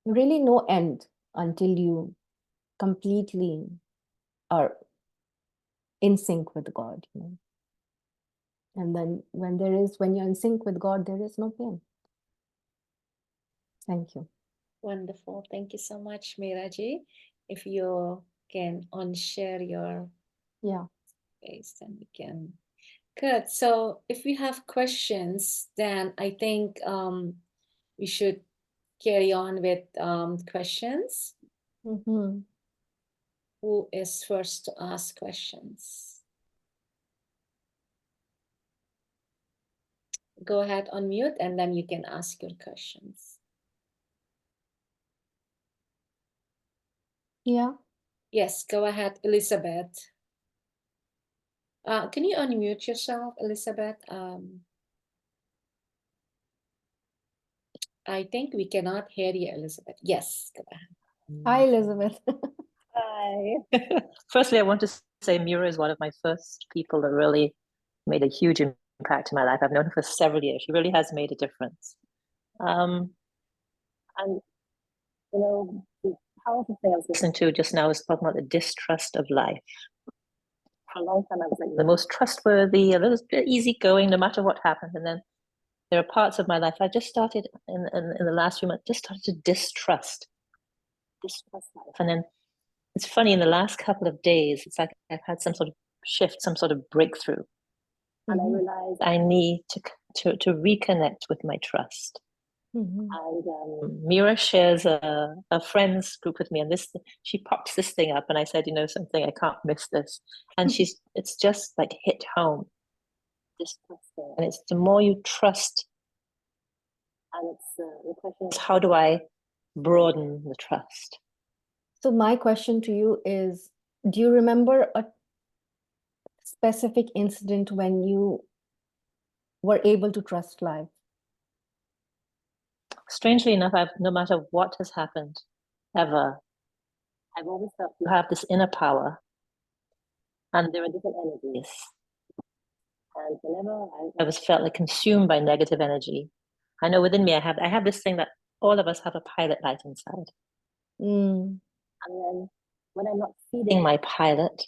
really no end until you completely are in sync with God, And then when you're in sync with God, there is no pain. Thank you. Wonderful. Thank you so much, Miraji. If you can unshare your face, then we can. Good. So if we have questions, then I think we should carry on with questions. Mm-hmm. Who is first to ask questions? Go ahead, unmute, and then you can ask your questions. Yeah. Yes, go ahead, Elizabeth. Can you unmute yourself, Elizabeth? I think we cannot hear you, Elizabeth. Yes, go ahead. Hi, Elizabeth. Hi. Firstly, I want to say Mira is one of my first people that really made a huge impact in my life. I've known her for several years. She really has made a difference. And the powerful thing I was listening to just now was talking about the distrust of life. For a long time, I was like the most trustworthy, a little bit easygoing, no matter what happened. And then there are parts of my life I just started in the last few months, just started to distrust life. And then it's funny, in the last couple of days, it's like I've had some sort of shift, some sort of breakthrough. And I realized I need to reconnect with my trust. And Mira shares a friends group with me, and she pops this thing up, and I said, something, I can't miss this. And it's just like hit home. distrusting. And it's the more you trust, and it's the question is, how do I broaden the trust? So my question to you is, do you remember a specific incident when you were able to trust life? Strangely enough, no matter what has happened, ever, I've always felt you have this inner power, and there are different energies. And whenever I was felt like consumed by negative energy, I know within me I have this thing that all of us have a pilot light inside. Mm. And then when I'm not feeding my pilot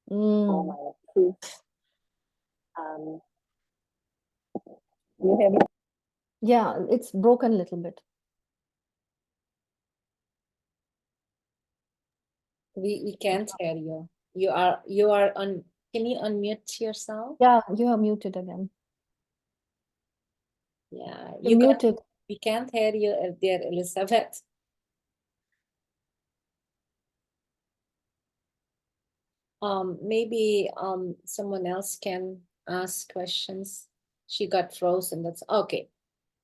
or my truth, you hear me? Yeah, it's broken a little bit. We can't hear you. You are on. Can you unmute yourself? Yeah, you are muted again. Yeah, You're you muted. we can't hear you, dear Elizabeth. Maybe someone else can ask questions. She got frozen. That's okay.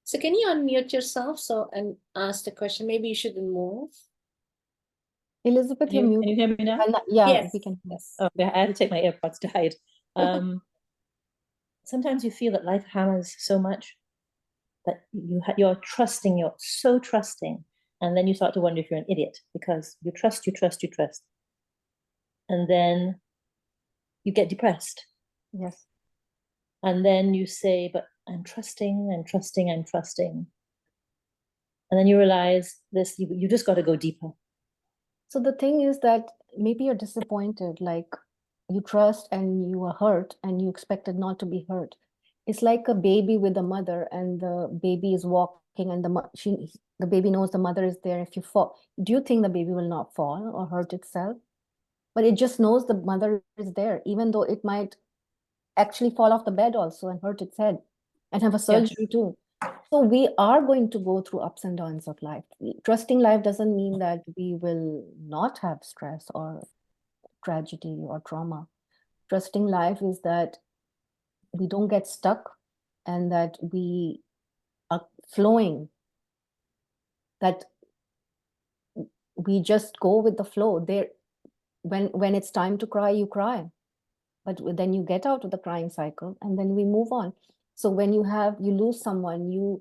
So can you unmute yourself and ask the question? Maybe you shouldn't move. Elizabeth, you're muted. Can you hear me now? Yeah, Yes. we can hear. Yes. Oh, I had to take my AirPods to hide. Sometimes you feel that life hammers so much that you're trusting, you're so trusting, and then you start to wonder if you're an idiot because you trust, and then you get depressed. Yes. And then you say, but I'm trusting. And then you realize this, you just got to go deeper. So the thing is that maybe you're disappointed, like you trust and you are hurt and you expected not to be hurt. It's like a baby with a mother, and the baby is walking and the baby knows the mother is there. If you fall, do you think the baby will not fall or hurt itself? But it just knows the mother is there, even though it might actually fall off the bed also and hurt its head and have a surgery too. So we are going to go through ups and downs of life. Trusting life doesn't mean that we will not have stress or tragedy or trauma. Trusting life is that we don't get stuck and that we are flowing, that we just go with the flow. When it's time to cry, you cry. But then you get out of the crying cycle and then we move on. So when you lose someone,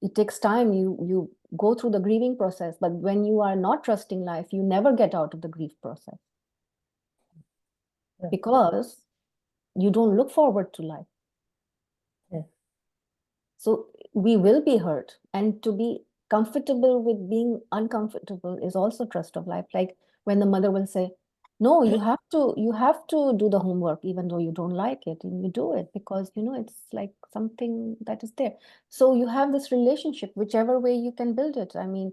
it takes time, you go through the grieving process. But when you are not trusting life, you never get out of the grief process. Yeah. Because you don't look forward to life. Yeah. So we will be hurt, and to be comfortable with being uncomfortable is also trust of life. Like when the mother will say, no, you have to do the homework even though you don't like it, and you do it because it's like something that is there. So you have this relationship, whichever way you can build it. I mean,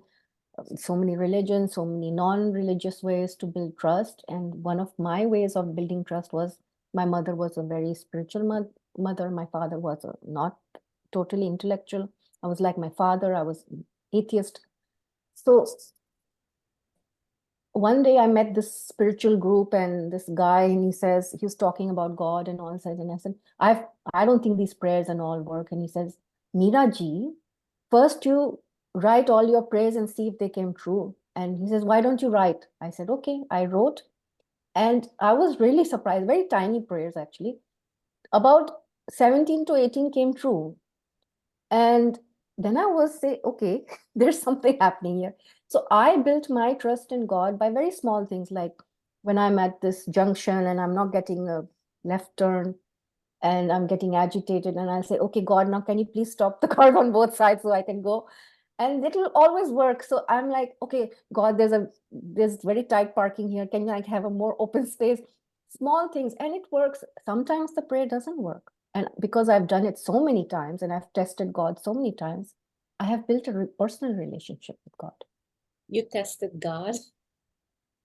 so many religions, so many non-religious ways to build trust. And one of my ways of building trust was, my mother was a very spiritual mother. My father was not totally intellectual. I was like my father, I was atheist. So one day I met this spiritual group and this guy, and he was talking about God and all. And I said, I don't think these prayers and all work. And he says, Mira Ji, first you write all your prayers and see if they came true. And he says, why don't you write? I said, okay. I wrote, and I was really surprised. Very tiny prayers, actually. About 17 to 18 came true. And then I was say, okay, there's something happening here. So I built my trust in God by very small things, like when I'm at this junction and I'm not getting a left turn and I'm getting agitated, and I'll say, okay, God, now can you please stop the car on both sides so I can go? And it will always work. So I'm like, okay, God, there's very tight parking here. Can you like have a more open space? Small things, and it works. Sometimes the prayer doesn't work. And because I've done it so many times and I've tested God so many times, I have built a personal relationship with God. You tested God?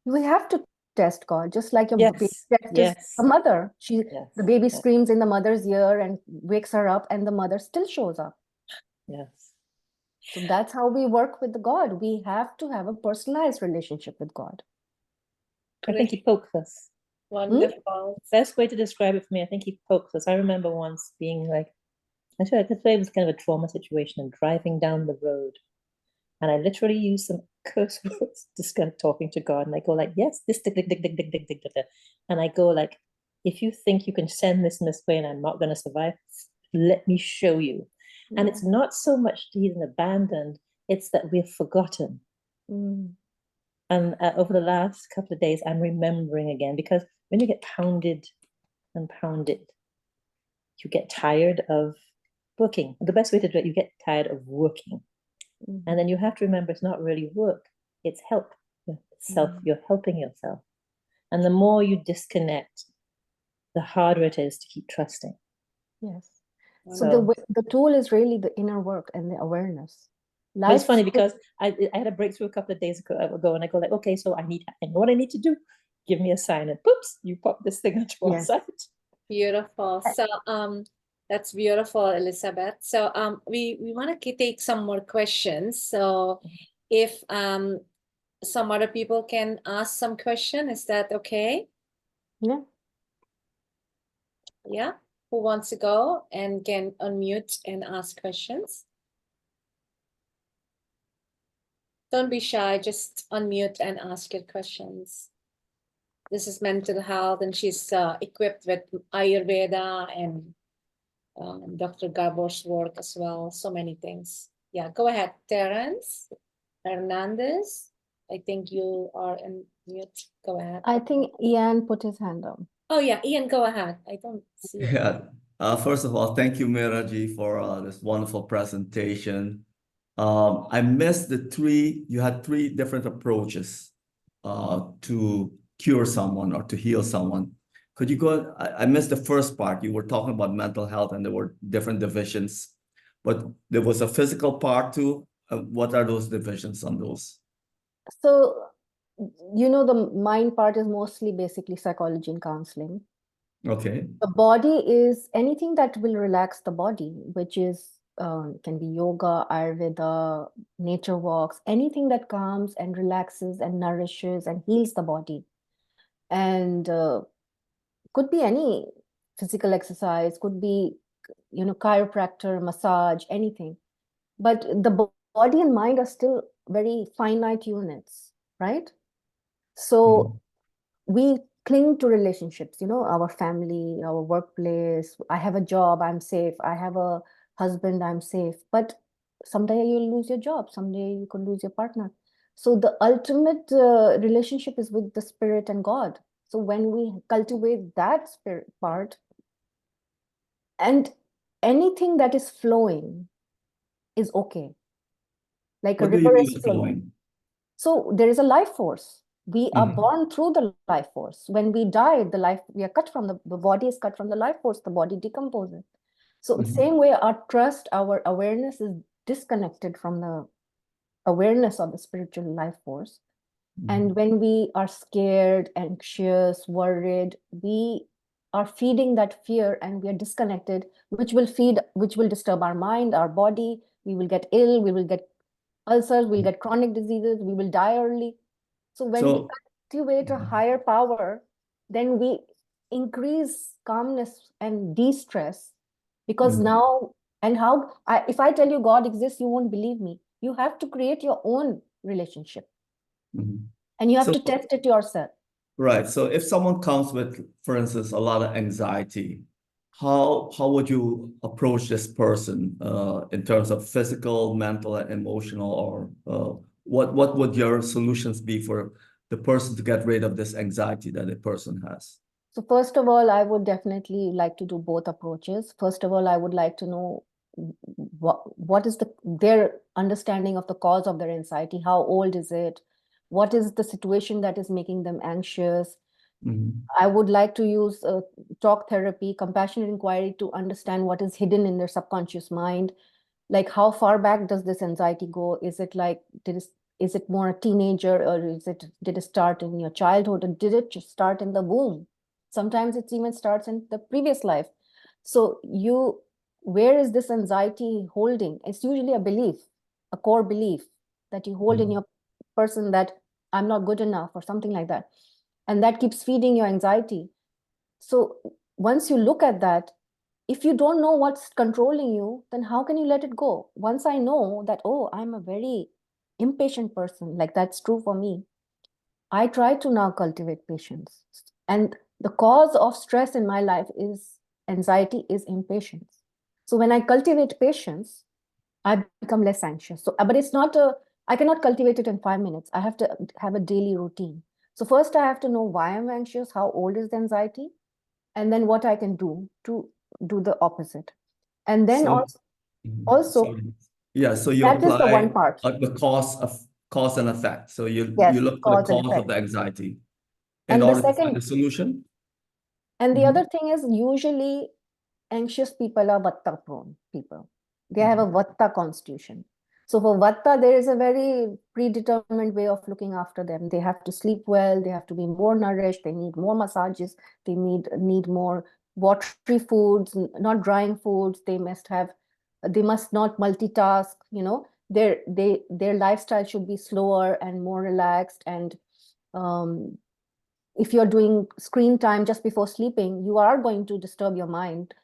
We have to test God, just like your baby tests Yes. a mother. The baby screams in the mother's ear and wakes her up, and the mother still shows up. Yes. So that's how we work with the God. We have to have a personalized relationship with God. I think he pokes us. Wonderful. Best way to describe it for me, I think he pokes us. I remember once being like, actually, I could say it was kind of a trauma situation and driving down the road. And I literally used some curse words, just kind of talking to God. And I go like, yes, this, dick, dick, dick, dick, dick, dick, dick, dick. And I go like, if you think you can send this in this way and I'm not going to survive, let me show you. Yeah. And it's not so much that he's abandoned, it's that we've forgotten. Mm. And over the last couple of days, I'm remembering again, because when you get pounded and pounded, you get tired of working. The best way to do it, you get tired of working. Mm-hmm. And then you have to remember it's not really work, it's help. You're helping yourself. And the more you disconnect, the harder it is to keep trusting. Yes. So So the tool is really the inner work and the awareness. but it's funny Life- because I had a breakthrough a couple of days ago and I go like, okay, so I know what I need to do. Give me a sign, and poops, you pop this thing onto one Yes. side. Beautiful. So that's beautiful, Elizabeth. So we want to take some more questions. So if some other people can ask some question, is that okay? Yeah. Yeah. Who wants to go and can unmute and ask questions? Don't be shy, just unmute and ask your questions. This is mental health, and she's equipped with Ayurveda and Dr. Gabor's work as well. So many things. Yeah, go ahead, Terence Hernandez. I think you are in mute. Go ahead. I think Ian put his hand up. Oh yeah, Ian, go ahead. I don't see it. Yeah. First of all, thank you, Mira Ji, for this wonderful presentation. I missed you had three different approaches to cure someone or to heal someone. Could you go, I missed the first part. You were talking about mental health and there were different divisions, but there was a physical part too. What are those divisions on those? So, the mind part is mostly basically psychology and counseling. Okay. The body is anything that will relax the body, which is can be yoga, Ayurveda, nature walks, anything that calms and relaxes and nourishes and heals the body. And could be any physical exercise, could be, chiropractor, massage, anything. But the body and mind are still very finite units, right? So we cling to relationships, our family, our workplace. I have a job, I'm safe. I have a husband, I'm safe. But someday you'll lose your job. Someday you could lose your partner. So the ultimate relationship is with the spirit and God. So when we cultivate that spirit part, and anything that is flowing is okay. Like a What do you river mean is flowing. flowing? So there is a life force. We are born through the life force. When we die, we are cut from the body is cut from the life force, the body decomposes. So same way, our trust, our awareness is disconnected from the awareness of the spiritual life force. And when we are scared, anxious, worried, we are feeding that fear and we are disconnected, which will disturb our mind, our body. We will get ill, we will get ulcers, we'll get chronic diseases, we will die early. So when we cultivate a higher power, then we increase calmness and de-stress, because now, and if I tell you God exists, you won't believe me. You have to create your own relationship and you have to test it yourself. Right. So if someone comes with, for instance, a lot of anxiety, how would you approach this person in terms of physical, mental, and emotional, or what would your solutions be for the person to get rid of this anxiety that a person has? So first of all, I would definitely like to do both approaches. First of all, I would like to know what is their understanding of the cause of their anxiety. How old is it? What is the situation that is making them anxious? I would like to use talk therapy, compassionate inquiry, to understand what is hidden in their subconscious mind. Like, how far back does this anxiety go? Is it like, is it more a teenager, or did it start in your childhood, or did it just start in the womb? Sometimes it even starts in the previous life. So where is this anxiety holding? It's usually a belief, a core belief that you hold in your person, that I'm not good enough or something like that. and that keeps feeding your anxiety. So once you look at that, if you don't know what's controlling you, then how can you let it go? Once I know that, oh, I'm a very impatient person, like that's true for me, I try to now cultivate patience. And the cause of stress in my life is anxiety, is impatience. So when I cultivate patience, I become less anxious. So, but it's not I cannot cultivate it in 5 minutes. I have to have a daily routine. So first I have to know why I'm anxious, how old is the anxiety, and then what I can do to do the opposite. And then So, also so yeah, so you that is the one apply part. the cause and effect. So you Yes, look for the cause and cause of effect. the anxiety in And the order to find second, the solution. and the Mhm. other thing is usually anxious people are Vata prone people. They have a Vata constitution. So for Vata, there is a very predetermined way of looking after them. They have to sleep well, they have to be more nourished, they need more massages, they need more watery foods, not drying foods. They must not multitask, their lifestyle should be slower and more relaxed. And um, if you're doing screen time just before sleeping, you are going to disturb your mind.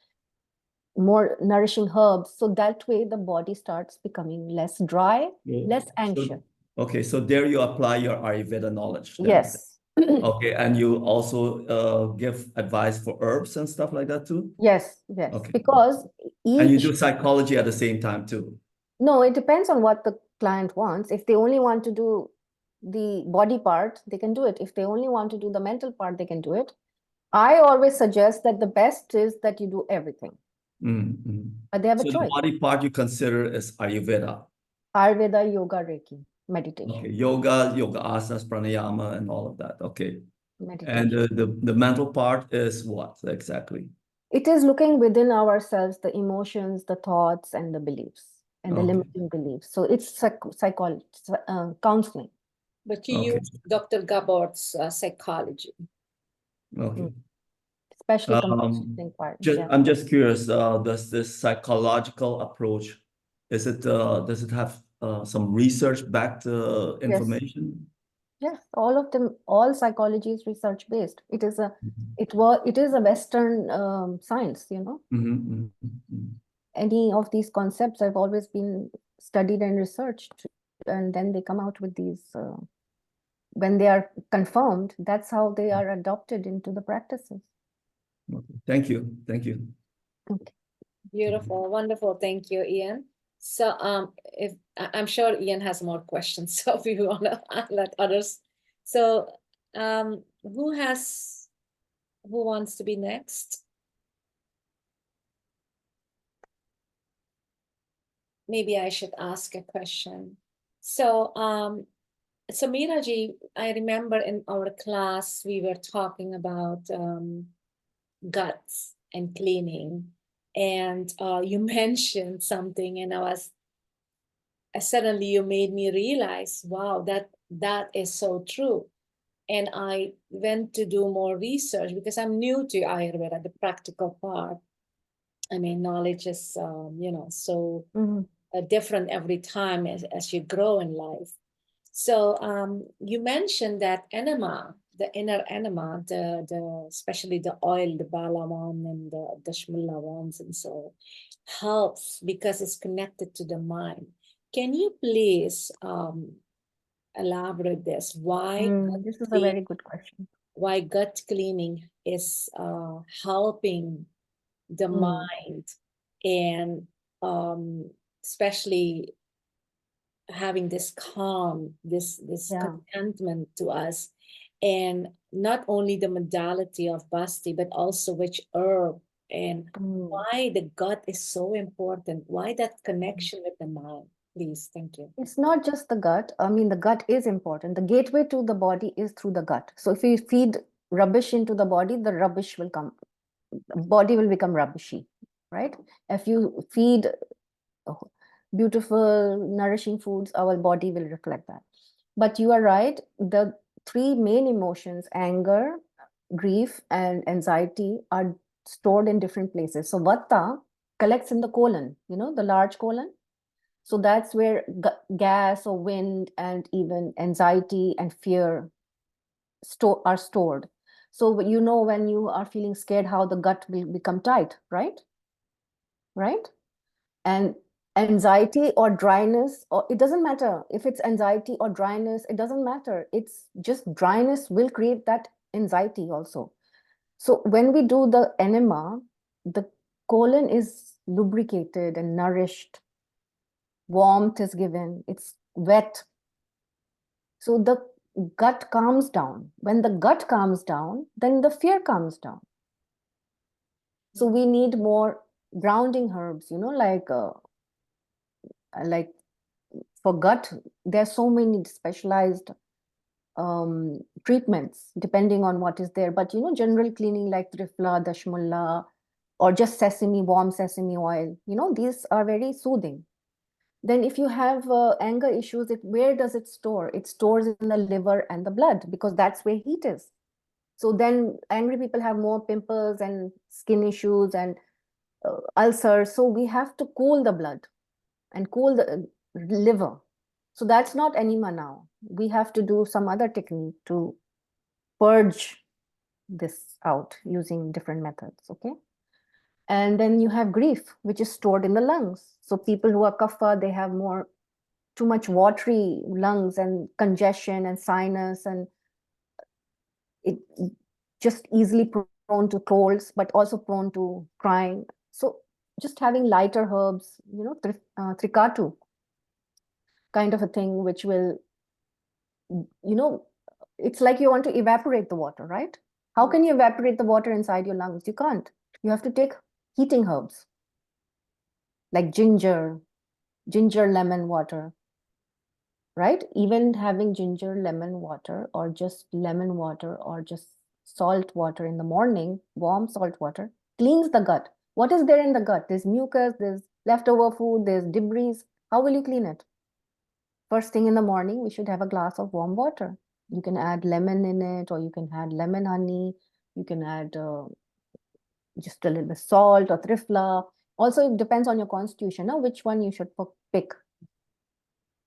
More nourishing herbs, so that way the body starts becoming less dry, less anxious. Okay, so there you apply your Ayurveda knowledge then. Yes. Okay, and you also give advice for herbs and stuff like that too? Yes, Okay. because And you each, do psychology at the same time too? no, it depends on what the client wants. If they only want to do the body part, they can do it. If they only want to do the mental part, they can do it. I always suggest that the best is that you do everything, but they have a So the choice. body part you consider is Ayurveda. Ayurveda, yoga, Reiki, meditation. Okay, yoga asanas, pranayama, and all of that. Okay. And Meditation. the mental part is what exactly? It is looking within ourselves, the emotions, the thoughts, and the beliefs, and the Okay. limiting beliefs. So it's psychology, counseling. But you Okay. use Dr. Gabbard's psychology. Okay. Especially compassion inquiry. Yeah. I'm just curious, does this psychological approach, does it have some research-backed information? Yes, all of them, all psychology is research based. It is a Western science, Any of these concepts have always been studied and researched, and then they come out with these, when they are confirmed, that's how they are adopted into the practices. Okay. Thank you. Thank you. Okay. Beautiful, wonderful. Thank you, Ian. So if I'm sure Ian has more questions, so if you want to let others. So who wants to be next? Maybe I should ask a question. So so Mira ji, I remember in our class we were talking about guts and cleaning, and you mentioned something, and suddenly you made me realize, wow, that is so true. And I went to do more research because I'm new to Ayurveda, the practical part. I mean, knowledge is so different every time as you grow in life. So you mentioned that enema, the inner enema, the especially the oil, the balawan and the shmulawans and so helps because it's connected to the mind. Can you please elaborate this? This is a very good question. Why gut cleaning is helping the mind, and especially having this calm, this contentment to us, and not only the modality of Basti, but also which herb, and why the gut is so important, why that connection with the mind. Please, thank you. It's not just the gut. I mean, the gut is important. The gateway to the body is through the gut. So if you feed rubbish into the body, the rubbish will come, body will become rubbishy, right? If you feed beautiful, nourishing foods, our body will reflect that. But you are right, the three main emotions, anger, grief, and anxiety, are stored in different places. So Vata collects in the colon, the large colon. So that's where gas or wind and even anxiety and fear are stored. So you know when you are feeling scared how the gut will become tight, right? Right? And anxiety or dryness, or it doesn't matter if it's anxiety or dryness, it doesn't matter. It's just dryness will create that anxiety also. So when we do the enema, the colon is lubricated and nourished, warmth is given, it's wet. So the gut calms down. When the gut calms down, then the fear calms down. So we need more grounding herbs, like for gut, there are so many specialized treatments depending on what is there. But general cleaning like Trifla, Dashmulla, or just sesame, warm sesame oil, these are very soothing. Then if you have anger issues, where does it store? It stores in the liver and the blood because that's where heat is. So then angry people have more pimples and skin issues and ulcers. So we have to cool the blood and cool the liver. So that's not enema now. We have to do some other technique to purge this out using different methods, okay? And then you have grief, which is stored in the lungs. So people who are kapha, they have too much watery lungs and congestion and sinus, and it just easily prone to colds, but also prone to crying. So just having lighter herbs, trikatu kind of a thing, which will, it's like you want to evaporate the water, right? How can you evaporate the water inside your lungs? You can't. You have to take heating herbs like ginger lemon water, right? Even having ginger lemon water or just lemon water or just salt water in the morning, warm salt water, cleans the gut. What is there in the gut? There's mucus, there's leftover food, there's debris. How will you clean it? First thing in the morning, we should have a glass of warm water. You can add lemon in it, or you can add lemon honey. You can add just a little bit salt or trifla. Also, it depends on your constitution, which one you should pick.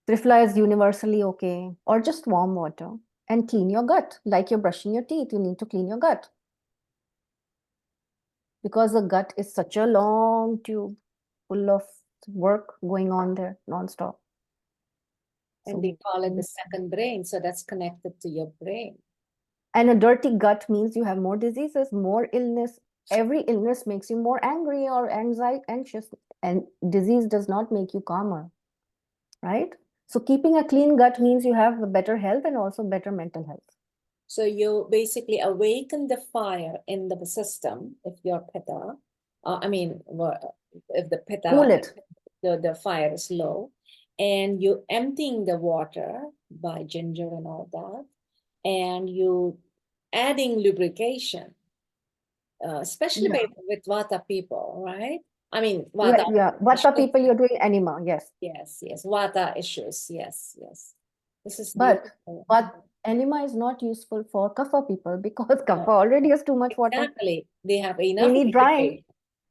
Trifla is universally okay, or just warm water, and clean your gut. Like you're brushing your teeth, you need to clean your gut. Because the gut is such a long tube full of work going on there nonstop. And they call it the second brain. So that's connected to your brain. And a dirty gut means you have more diseases, more illness. Every illness makes you more angry or anxious, and disease does not make you calmer, right? So keeping a clean gut means you have better health and also better mental health. So you basically awaken the fire in the system if you're pitta. If the pitta, Cool it. The fire is low, and you emptying the water by ginger and all that, and you adding lubrication, especially with Vata people, right? I mean, Vata. Vata people, you're doing enema, yes. Yes. Vata issues, yes. This is But beautiful. enema is not useful for kapha people because kapha already has too much water. Exactly. They have enough. They need drying.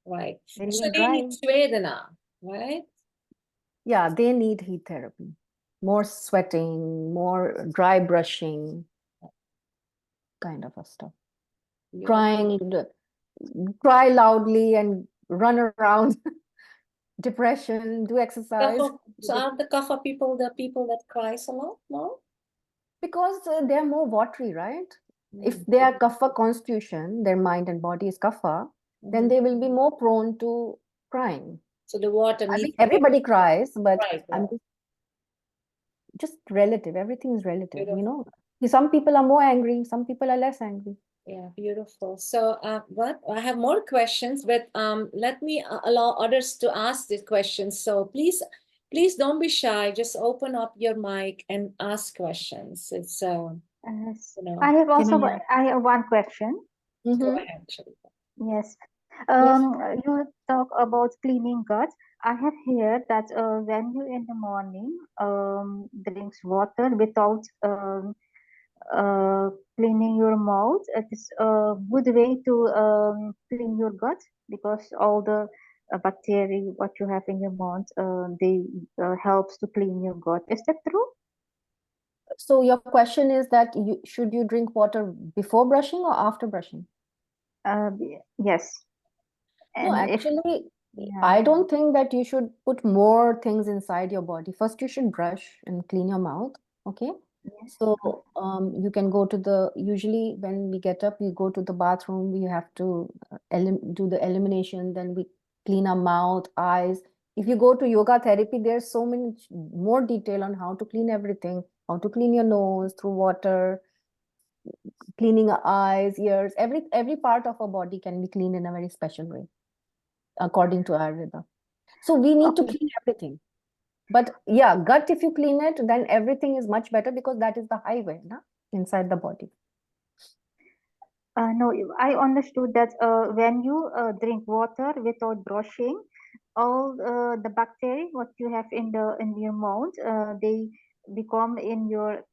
Right. They So need they need drying. Svedana, right? Yeah, they need heat therapy. More sweating, more dry brushing, kind of a stuff. Crying, cry loudly and run around. Depression, do exercise. So are the kapha people the people that cries a lot? No? Because they're more watery, right? If they are kapha constitution, their mind and body is kapha, then they will be more prone to crying. So the water I needs. mean, everybody cries, but Right. I'm just relative. Everything is relative, Some people are more angry, some people are less angry. Yeah, beautiful. So, I have more questions, but let me allow others to ask these questions. So please don't be shy. Just open up your mic and ask questions. It's I have one question. Go ahead, Sharita. Yes. You talk about cleaning gut. I have heard that when you in the morning drinks water without cleaning your mouth, it is a good way to clean your gut because all the bacteria what you have in your mouth they helps to clean your gut. Is that true? So your question is that should you drink water before brushing or after brushing? Yes. No, And if actually, yeah. I don't think that you should put more things inside your body. First, you should brush and clean your mouth. Okay. Yes. So you can go to usually when we get up, we go to the bathroom, we have to do the elimination, then we clean our mouth, eyes. If you go to yoga therapy, there's so many more detail on how to clean everything, how to clean your nose through water, cleaning our eyes, ears, every part of our body can be cleaned in a very special way, according to Ayurveda. So we need to Okay. clean everything. But yeah, gut, if you clean it, then everything is much better because that is the highway inside the body. No, I understood that when you drink water without brushing, all the bacteria what you have in your mouth, they become in your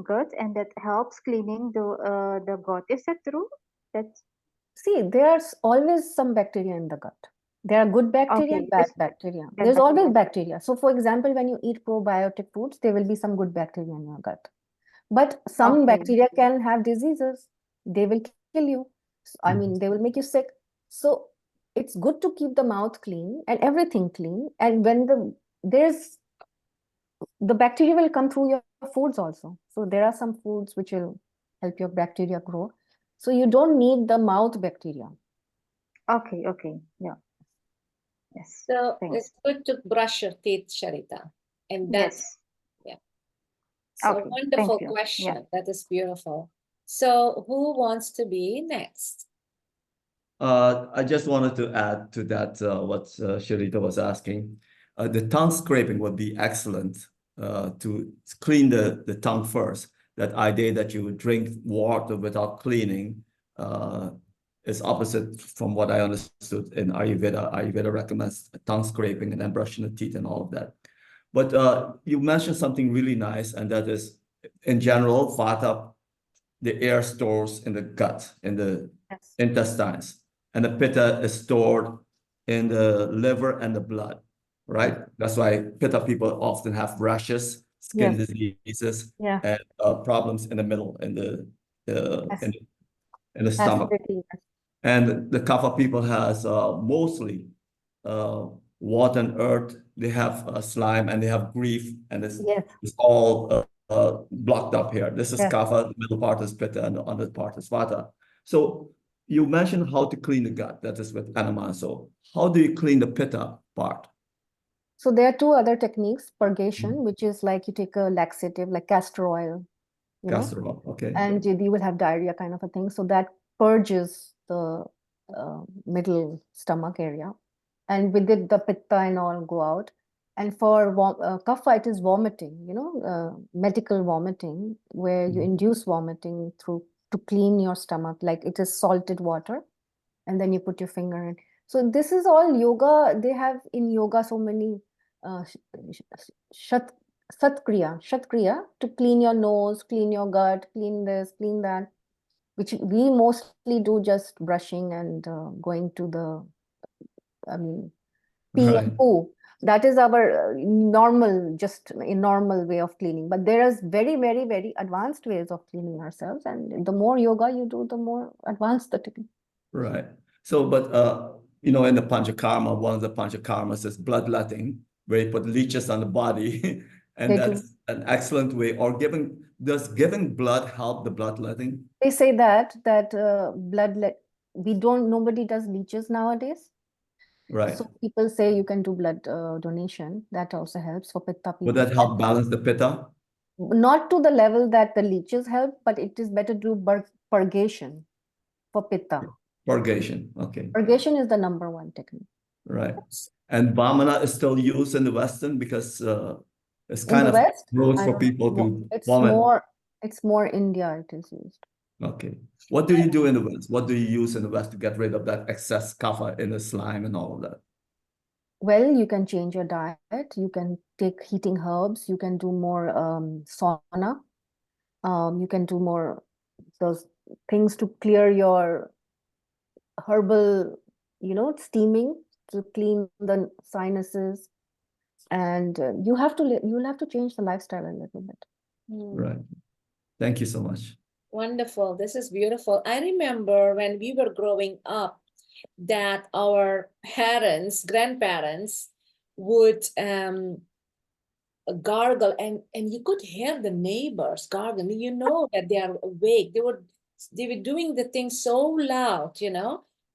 gut, and that helps cleaning the gut. Is that true? That's See, there's always some bacteria in the gut. There are good bacteria okay. and bad bacteria. That There's always bacteria. bacteria. So for example, when you eat probiotic foods, there will be some good bacteria in your gut. But some Okay. bacteria can have diseases. They will kill you. I mean, they will make you sick. So it's good to keep the mouth clean and everything clean. And when the bacteria will come through your foods also. So there are some foods which will help your bacteria grow. So you don't need the mouth bacteria. Okay. Okay. Yeah. Yes. So Thanks. it's good to brush your teeth, Sharita. And that's, Yes. yeah. So Okay. wonderful Thank you. question. Yeah. That is beautiful. So who wants to be next? I just wanted to add to that what Sharita was asking. The tongue scraping would be excellent to clean the tongue first. That idea that you would drink water without cleaning is opposite from what I understood in Ayurveda. Ayurveda recommends tongue scraping and then brushing the teeth and all of that. But you mentioned something really nice, and that is, in general, vata, the air stores in the gut, in the Yes. intestines, and the pitta is stored in the liver and the blood, right? That's why pitta people often have rashes, skin Yes. diseases, Yeah. and problems in the middle, in Yes. the stomach. Acidity. Yes. And the kapha people has mostly water and earth. They have slime and they have grief, and Yes. it's all blocked up here. This is Yes. kapha, the middle part is pitta, and the under part is vata. So you mentioned how to clean the gut. That is with anama. So how do you clean the pitta part? So there are two other techniques, purgation, which is like you take a laxative like castor oil, Castor oil. Okay. and you will have diarrhea kind of a thing. So that purges the middle stomach area. And with it, the pitta and all go out. And for kapha, it is vomiting, medical vomiting, where you induce vomiting to clean your stomach, like it is salted water, and then you put your finger in. So this is all yoga. They have in yoga so many shat shatkriya to clean your nose, clean your gut, clean this, clean that, which we mostly do just brushing and going to the, I mean, pee Right. and poo. That is our normal, just a normal way of cleaning. But there is very, very, very advanced ways of cleaning ourselves. And the more yoga you do, the more advanced the technique. Right. So, but in the Panchakarma, one of the Panchakarmas is bloodletting, where you put leeches on the body, and They do. that's an excellent way. Or does giving blood help the bloodletting? They say that nobody does leeches nowadays. Right. So people say you can do blood donation. That also helps for pitta Would people. that help balance the pitta? Not to the level that the leeches help, but it is better to do purgation for pitta. Purgation. Okay. Purgation is the number one technique. Right. And Vamana is still used in the Western because it's In kind the of West, gross I for don't people know. to vomit. It's more India it is used. Okay. What do you do in the West? What do you use in the West to get rid of that excess kapha in the slime and all of that? Well, you can change your diet. You can take heating herbs. You can do more sauna. You can do more those things to clear your herbal, steaming to clean the sinuses. And you'll have to change the lifestyle a little bit. Right. Thank you so much. Wonderful. This is beautiful. I remember when we were growing up that our parents, grandparents would gargle, and you could hear the neighbors gargling. You know that they are awake. They were doing the thing so loud,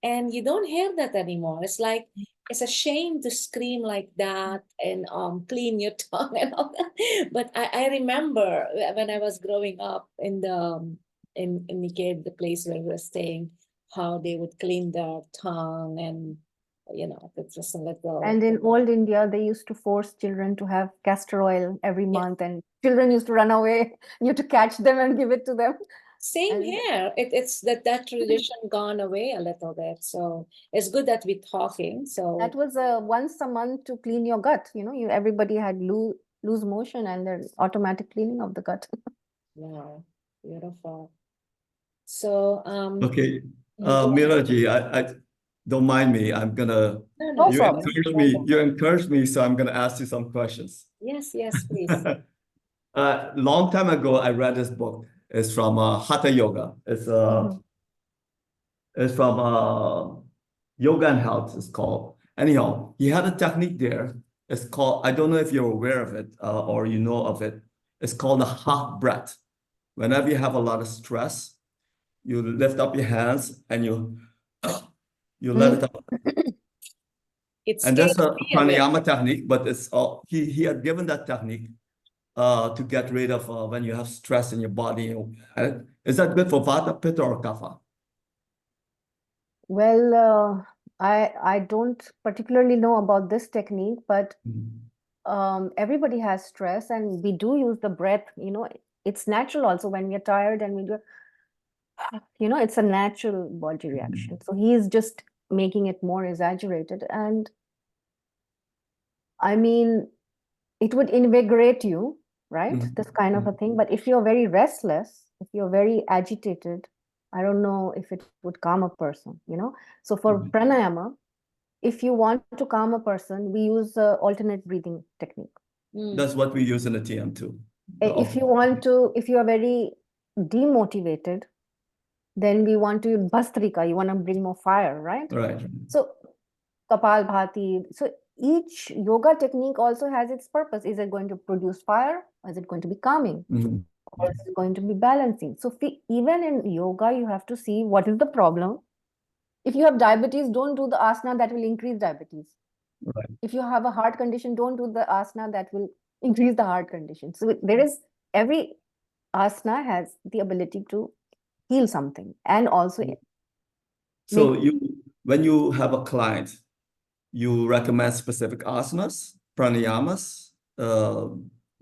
and you don't hear that anymore. It's like it's a shame to scream like that and clean your tongue and all that. But I remember when I was growing up in the in Nikkei, the place where we were staying, how they would clean their tongue, and it's just a little. And in old India, they used to force children to have castor oil every month, and children used to run away. You had to catch them and give it to them. Same here. It's that tradition gone away a little bit. So it's good that we're talking. So that was once a month to clean your gut. Everybody had loose motion, and there's automatic cleaning of the gut. wow, beautiful. So Okay, Mira Ji, I don't mind me. I'm gonna No you problem. encouraged me, so I'm gonna ask you some questions. Yes, please. Long time ago, I read this book. It's from Hatha Yoga. It's from Yoga and Health. It's called. Anyhow, he had a technique there. It's called. I don't know if you're aware of it or you know of it. It's called the half breath. Whenever you have a lot of stress, you lift up your hands and you let it out. And that's a pranayama technique, but it's he had given that technique to get rid of when you have stress in your body. Is that good for Vata, Pitta, or Kapha? Well, I don't particularly know about this technique, but everybody has stress, and we do use the breath. It's natural also when we're tired, and we do, it's a natural body reaction. So he's just making it more exaggerated. And I mean, it would invigorate you, right? This kind of a thing. But if you're very restless, if you're very agitated, I don't know if it would calm a person, So for pranayama, if you want to calm a person, we use alternate breathing technique. That's what we use in the TM too. If you are very demotivated, then we want to use Bhastrika. You want to bring more fire, right? Right. So Kapal Bhati. So each yoga technique also has its purpose. Is it going to produce fire? Or is it going to be calming? Or is it going to be balancing? So even in yoga, you have to see what is the problem. If you have diabetes, don't do the asana that will increase diabetes. Right. If you have a heart condition, don't do the asana that will increase the heart condition. So every asana has the ability to heal something, and also. So when you have a client, you recommend specific asanas, pranayamas,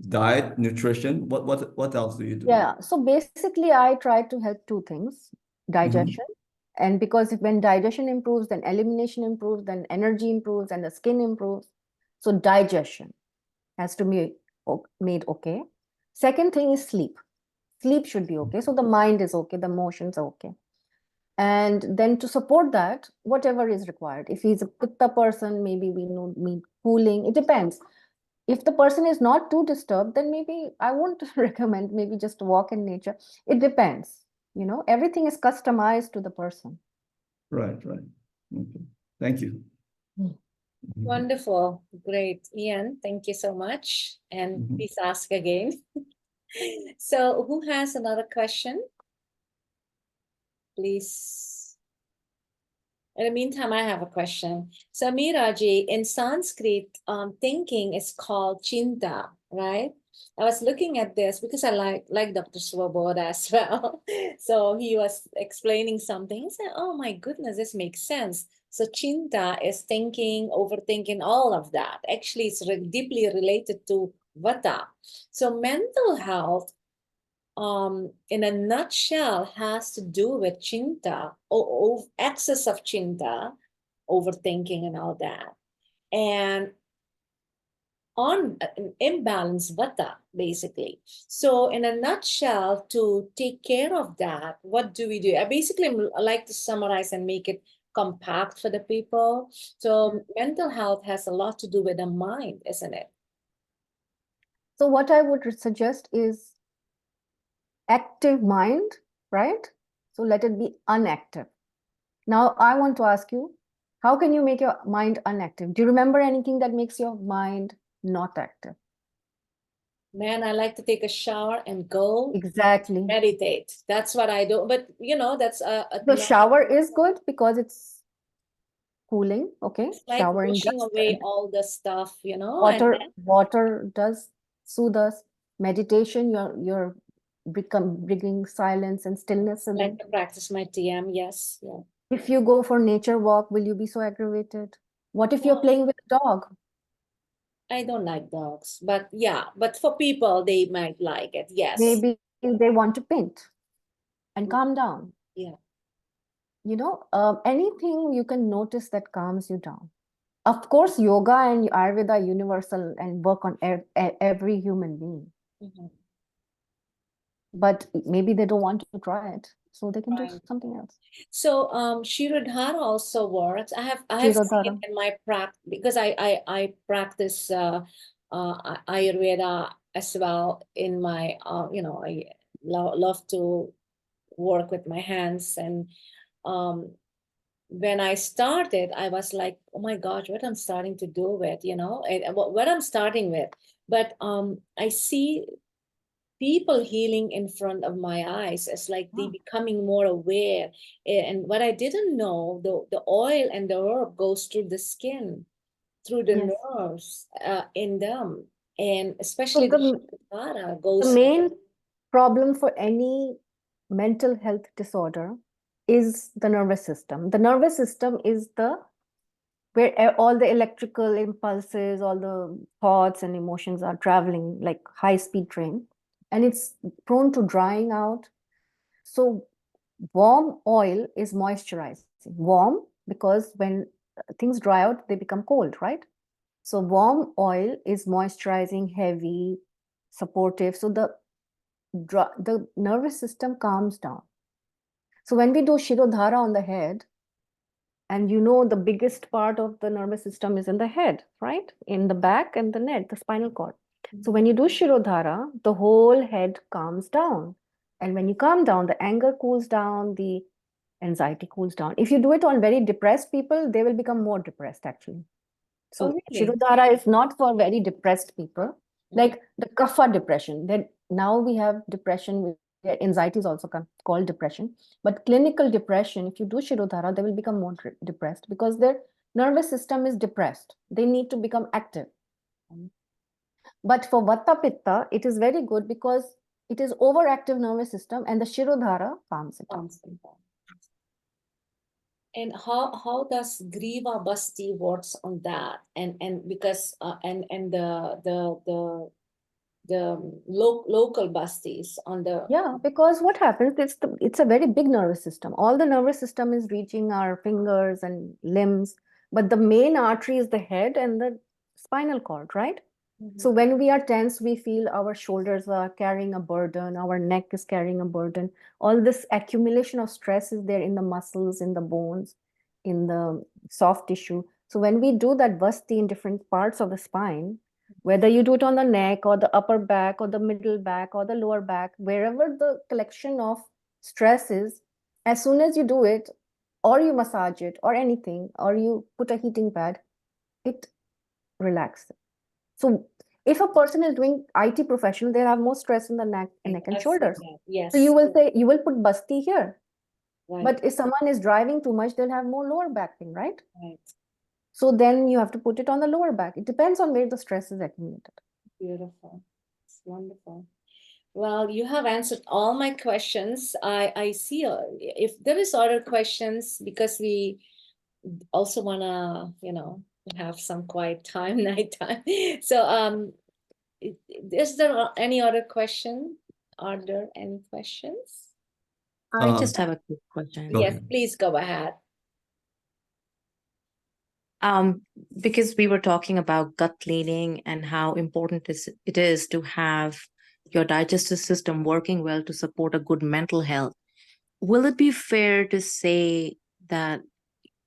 diet, nutrition. What else do you do? Yeah. So basically, I try to help two things: digestion. And because when digestion improves, then elimination improves, then energy improves, and the skin improves. So digestion has to be made okay. Second thing is sleep. Sleep should be okay. So the mind is okay, the emotions are okay. And then to support that, whatever is required. If he's a pitta person, maybe we need cooling. It depends. If the person is not too disturbed, then maybe I won't recommend maybe just walk in nature. It depends. Everything is customized to the person. Right. Okay. Thank you. Wonderful. Great. Ian, thank you so much. And please ask again. So who has another question? Please. In the meantime, I have a question. So Mira Ji, in Sanskrit, thinking is called chinta, right? I was looking at this because I like Dr. Swoboda as well. So he was explaining something. He said, oh my goodness, this makes sense. So chinta is thinking, overthinking, all of that. Actually, it's deeply related to vata. So mental health, in a nutshell, has to do with chinta, or excess of chinta, overthinking and all that. And on an imbalanced vata, basically. So in a nutshell, to take care of that, what do we do? I like to summarize and make it compact for the people. So mental health has a lot to do with the mind, isn't it? So what I would suggest is active mind, right? So let it be unactive. Now I want to ask you, how can you make your mind unactive? Do you remember anything that makes your mind not active? Man, I like to take a shower and go Exactly. meditate. That's what I do. But you know, that's The shower is good because it's cooling. Okay, it's like showering washing just away all the stuff, you know, and water does soothe us. Meditation, you're bringing silence and stillness in I like it. to practice my TM. Yes, yeah. If you go for nature walk, will you be so aggravated? What if you're No, playing with a dog? I don't like dogs, but yeah, but for people, they might like it. Yes. Maybe they want to paint and calm down. Yeah. You know, anything you can notice that calms you down. Of course, yoga and Ayurveda are universal and work on every human being. Mhm. But maybe they don't want to try it, so they can do Right. something else. So Shirodhara also works. I have seen Shirodhara. in my practice because I practice Ayurveda as well in my you know, I love to work with my hands, and when I started, I was like, oh my gosh, what I'm starting to do with, you know, and what I'm starting with. But I see people healing in front of my eyes. It's like they becoming more aware. And what I didn't know, the oil and the herb goes through the skin, through the Yes. nerves in them. And So especially the the Shirodhara goes. main problem for any mental health disorder is the nervous system. The nervous system is the where all the electrical impulses, all the thoughts and emotions are traveling like high-speed train, and it's prone to drying out. So warm oil is moisturizing. Warm because when things dry out, they become cold, right? So warm oil is moisturizing, heavy, supportive. So the nervous system calms down. So when we do Shirodhara on the head, and you know the biggest part of the nervous system is in the head, right? In the back and the neck, the spinal cord. So when you do Shirodhara, the whole head calms down. And when you calm down, the anger cools down, the anxiety cools down. If you do it on very depressed people, they will become more depressed actually. So Oh, really? Shirodhara is not for very depressed people, like the kapha depression. Then now we have depression, anxiety is also called depression. But clinical depression, if you do Shirodhara, they will become more depressed because their nervous system is depressed. They need to become active. But for Vata Pitta, it is very good because it is overactive nervous system and the Shirodhara calms it down. And how does Griva Basti works on that? And because and the local Bastis on the. Yeah, because what happens, it's a very big nervous system. All the nervous system is reaching our fingers and limbs, but the main artery is the head and the spinal cord, right? So when we are tense, we feel our shoulders are carrying a burden, our neck is carrying a burden. All this accumulation of stress is there in the muscles, in the bones, in the soft tissue. So when we do that Basti in different parts of the spine, whether you do it on the neck or the upper back or the middle back or the lower back, wherever the collection of stress is, as soon as you do it, or you massage it or anything, or you put a heating pad, it relaxes. So if a person is doing IT professional, they have more stress in the neck and shoulders. Yes. So you will say, you will put Basti here. Right. But if someone is driving too much, they'll have more lower back pain, right? Right. So then you have to put it on the lower back. It depends on where the stress is accumulated. Beautiful. It's wonderful. Well, you have answered all my questions. I see if there is other questions, because we also wanna, you know, have some quiet time, nighttime. So is there any other question? Are there any questions? I just have a quick question. Yes, please go ahead. Because we were talking about gut cleaning and how important it is to have your digestive system working well to support a good mental health. Will it be fair to say that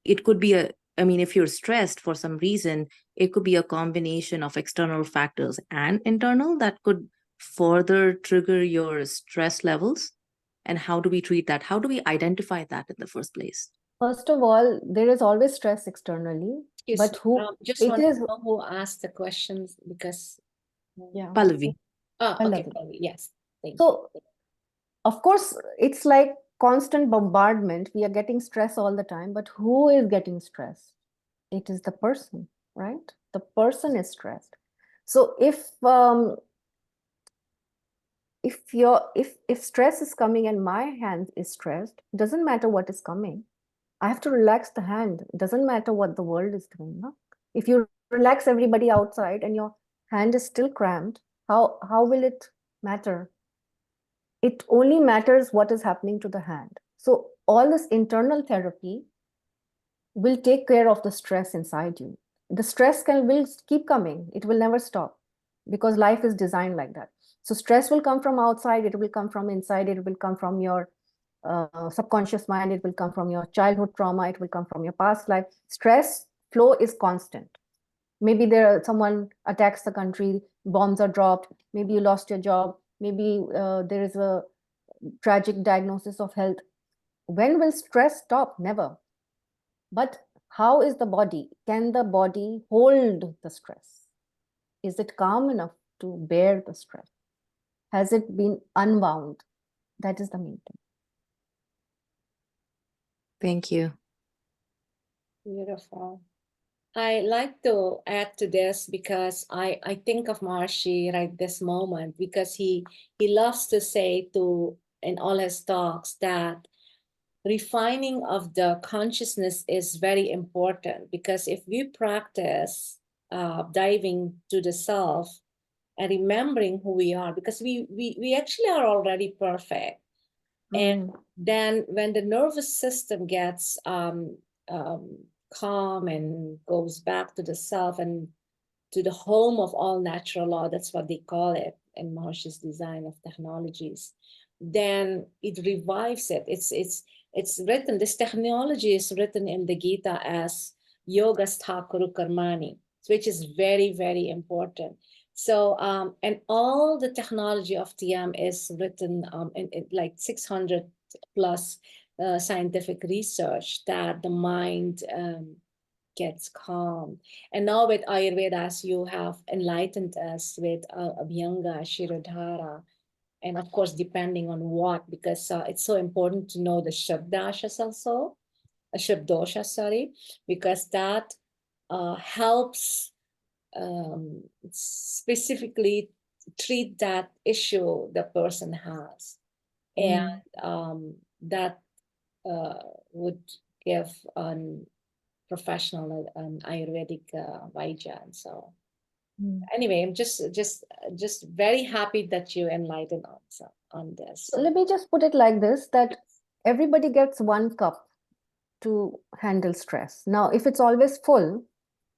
it could be if you're stressed for some reason, it could be a combination of external factors and internal that could further trigger your stress levels? And how do we treat that? How do we identify that in the first place? First of all, there is always stress externally, Excuse but me, who just it want to is, know who asked the questions because. yeah, Pallavi. Oh, okay, Pallavi. Pallavi, yes, thank you. So, of course, it's like constant bombardment. We are getting stress all the time, but who is getting stressed? It is the person, right? The person is stressed. So if stress is coming and my hand is stressed, doesn't matter what is coming. I have to relax the hand. It doesn't matter what the world is doing. No? If you relax everybody outside and your hand is still cramped, how will it matter? It only matters what is happening to the hand. So all this internal therapy will take care of the stress inside you. The stress will keep coming. It will never stop because life is designed like that. So stress will come from outside. It will come from inside. It will come from your subconscious mind. It will come from your childhood trauma. It will come from your past life. Stress flow is constant. Maybe someone attacks the country, bombs are dropped. Maybe you lost your job. Maybe there is a tragic diagnosis of health. When will stress stop? Never. But how is the body? Can the body hold the stress? Is it calm enough to bear the stress? Has it been unwound? That is the main thing. Thank you. Beautiful. I like to add to this because I think of Maharishi right this moment because he loves to say in all his talks that refining of the consciousness is very important because if we practice diving to the self and remembering who we are, because we actually are already perfect. And then when the nervous system gets calm and goes back to the self and to the home of all natural law, that's what they call it in Maharishi's design of technologies, then it revives it. It's written, this technology is written in the Gita as Yogashtha Kuru Karmani, which is very, very important. So, and all the technology of TM is written in like 600 plus scientific research that the mind gets calm. And now with Ayurveda, as you have enlightened us with Abhyanga, Shirodhara, and of course, depending on what, because it's so important to know the Shabdoshas also, Shabdosha, sorry, because that helps specifically treat that issue the person has. And that would give professional Ayurvedic Vaidya. And so anyway, I'm just very happy that you enlightened us on this. So let me just put it like this, that everybody gets 1 cup to handle stress. Now, if it's always full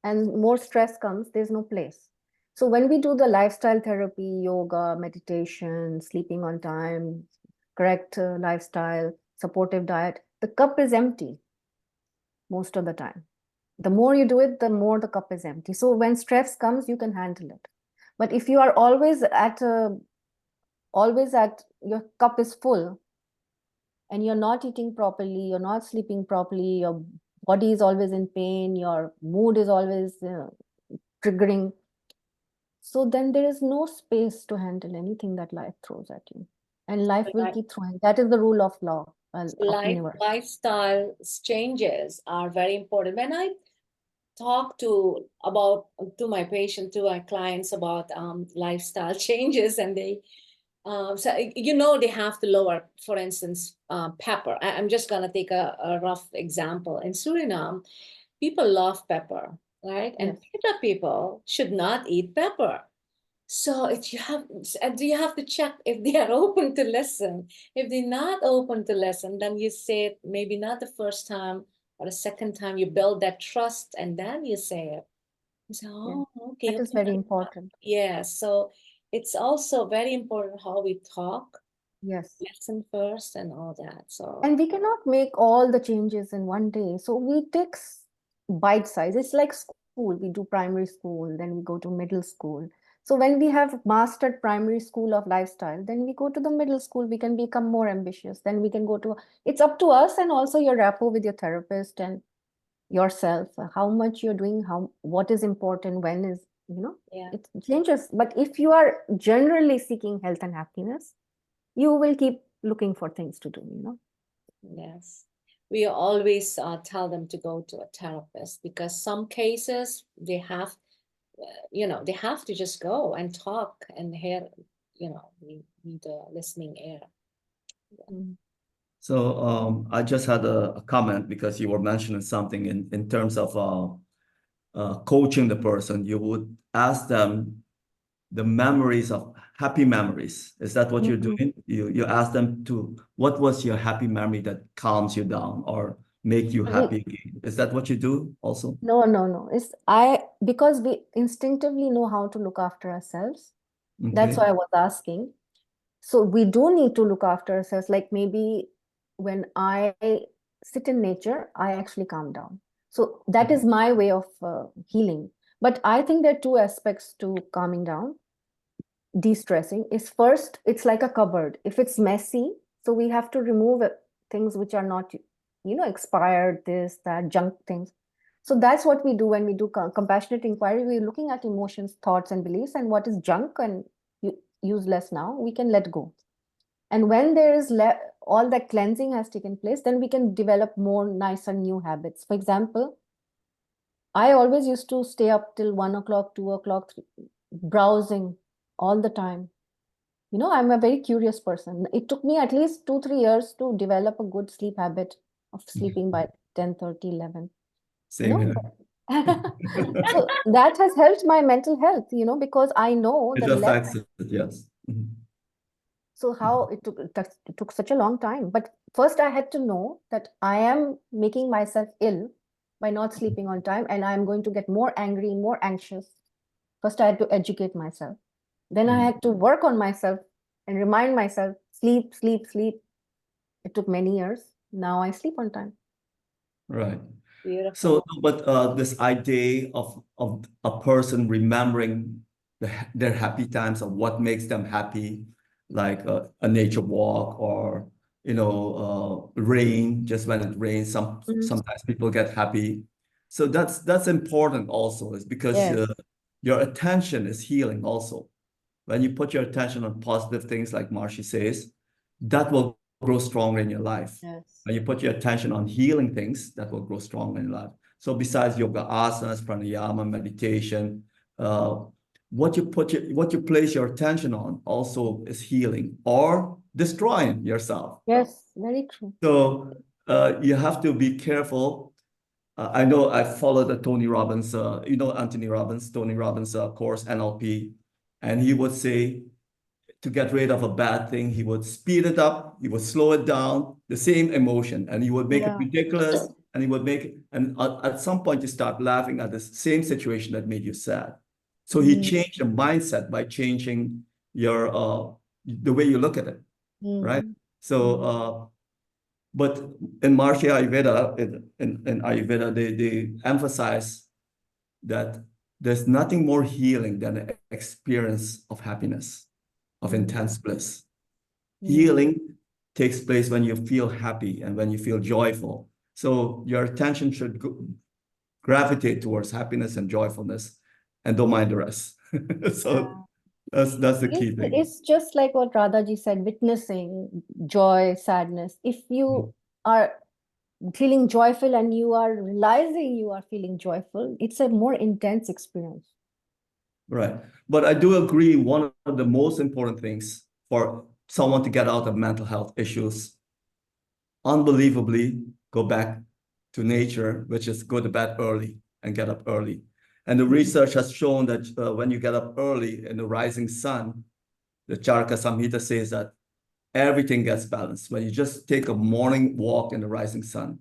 and more stress comes, there's no place. So when we do the lifestyle therapy, yoga, meditation, sleeping on time, correct lifestyle, supportive diet, the cup is empty most of the time. The more you do it, the more the cup is empty. So when stress comes, you can handle it. But if you are always at your cup is full and you're not eating properly, you're not sleeping properly, your body is always in pain, your mood is always triggering. So then there is no space to handle anything that life throws at you. And life will keep throwing. That is the rule of law of universe. Lifestyle changes are very important. When I talk to my patient, to our clients about lifestyle changes, and they so they have to lower, for instance, pepper. I'm just gonna take a rough example. In Suriname, people love pepper, right? And Pita people should not eat pepper. So if you have to check if they are open to listen. If they're not open to listen, then you say it maybe not the first time or the second time. You build that trust and then you say it. You say, oh, okay. That is very important. Yeah. So it's also very important how we talk. Yes. Listen first and all that. So and we cannot make all the changes in one day. So we take bite size. It's like school. We do primary school, then we go to middle school. So when we have mastered primary school of lifestyle, then we go to the middle school, we can become more ambitious. Then we can go to, it's up to us and also your rapport with your therapist and yourself, how much you're doing, what is important, when is, Yeah. it changes. But if you are generally seeking health and happiness, you will keep looking for things to do. Yes. We always tell them to go to a therapist, because some cases they have, they have to just go and talk and hear, we need the listening ear. So I just had a comment, because you were mentioning something in terms of coaching the person. You would ask them the memories of happy memories. Is that what you're doing? You ask them to, what was your happy memory that calms you down or make you happy again? Is that what you do also? No. Because we instinctively know how to look after ourselves. That's Okay. why I was asking. So we do need to look after ourselves. Like maybe when I sit in nature, I actually calm down. So that is my way of healing. But I think there are two aspects to calming down. De-stressing is, first, it's like a cupboard. If it's messy, so we have to remove things which are not, expired, this, that, junk things. So that's what we do when we do compassionate inquiry. We're looking at emotions, thoughts, and beliefs, and what is junk and useless now, we can let go. And when there is all that cleansing has taken place, then we can develop more nicer new habits. For example, I always used to stay up till 1 o'clock, 2 o'clock, browsing all the time. I'm a very curious person. It took me at least 2-3 years to develop a good sleep habit of sleeping by 10:30, 11. Same here. So that has helped my mental health, because I know It that affects it, yes. So how it took such a long time. But first I had to know that I am making myself ill by not sleeping on time, and I'm going to get more angry, more anxious. First I had to educate myself. Then I had to work on myself and remind myself, sleep, sleep, sleep. It took many years. Now I sleep on time. Right. Beautiful. So, but this idea of a person remembering their happy times, of what makes them happy, like a nature walk, or rain. Just when it rains, sometimes people get happy. So that's important also, is because Yes. your attention is healing also. When you put your attention on positive things, like Maharishi says, that will grow stronger in your life. Yes. When you put your attention on healing things, that will grow stronger in your life. So besides yoga asanas, pranayama, meditation, what you place your attention on also is healing or destroying yourself. Yes, very true. So you have to be careful. I know I followed the Tony Robbins, Tony Robbins course, NLP, and he would say, to get rid of a bad thing, he would speed it up, he would slow it down, the same emotion, and he would make it ridiculous, and he would make it, and at some point you start laughing at the same situation that made you sad. So he changed your mindset by changing your the way you look at it, right? So but in Maharishi Ayurveda, in Ayurveda, they emphasize that there's nothing more healing than the experience of happiness, of intense bliss. Healing takes place when you feel happy and when you feel joyful. So your attention should gravitate towards happiness and joyfulness, and don't mind the rest. So that's the key thing. It's just like what Radhaji said, witnessing joy, sadness. If you are feeling joyful and you are realizing you are feeling joyful, it's a more intense experience. Right. But I do agree, one of the most important things for someone to get out of mental health issues, unbelievably, go back to nature, which is go to bed early and get up early. And the research has shown that when you get up early in the rising sun, the Charaka Samhita says that everything gets balanced. When you just take a morning walk in the rising sun,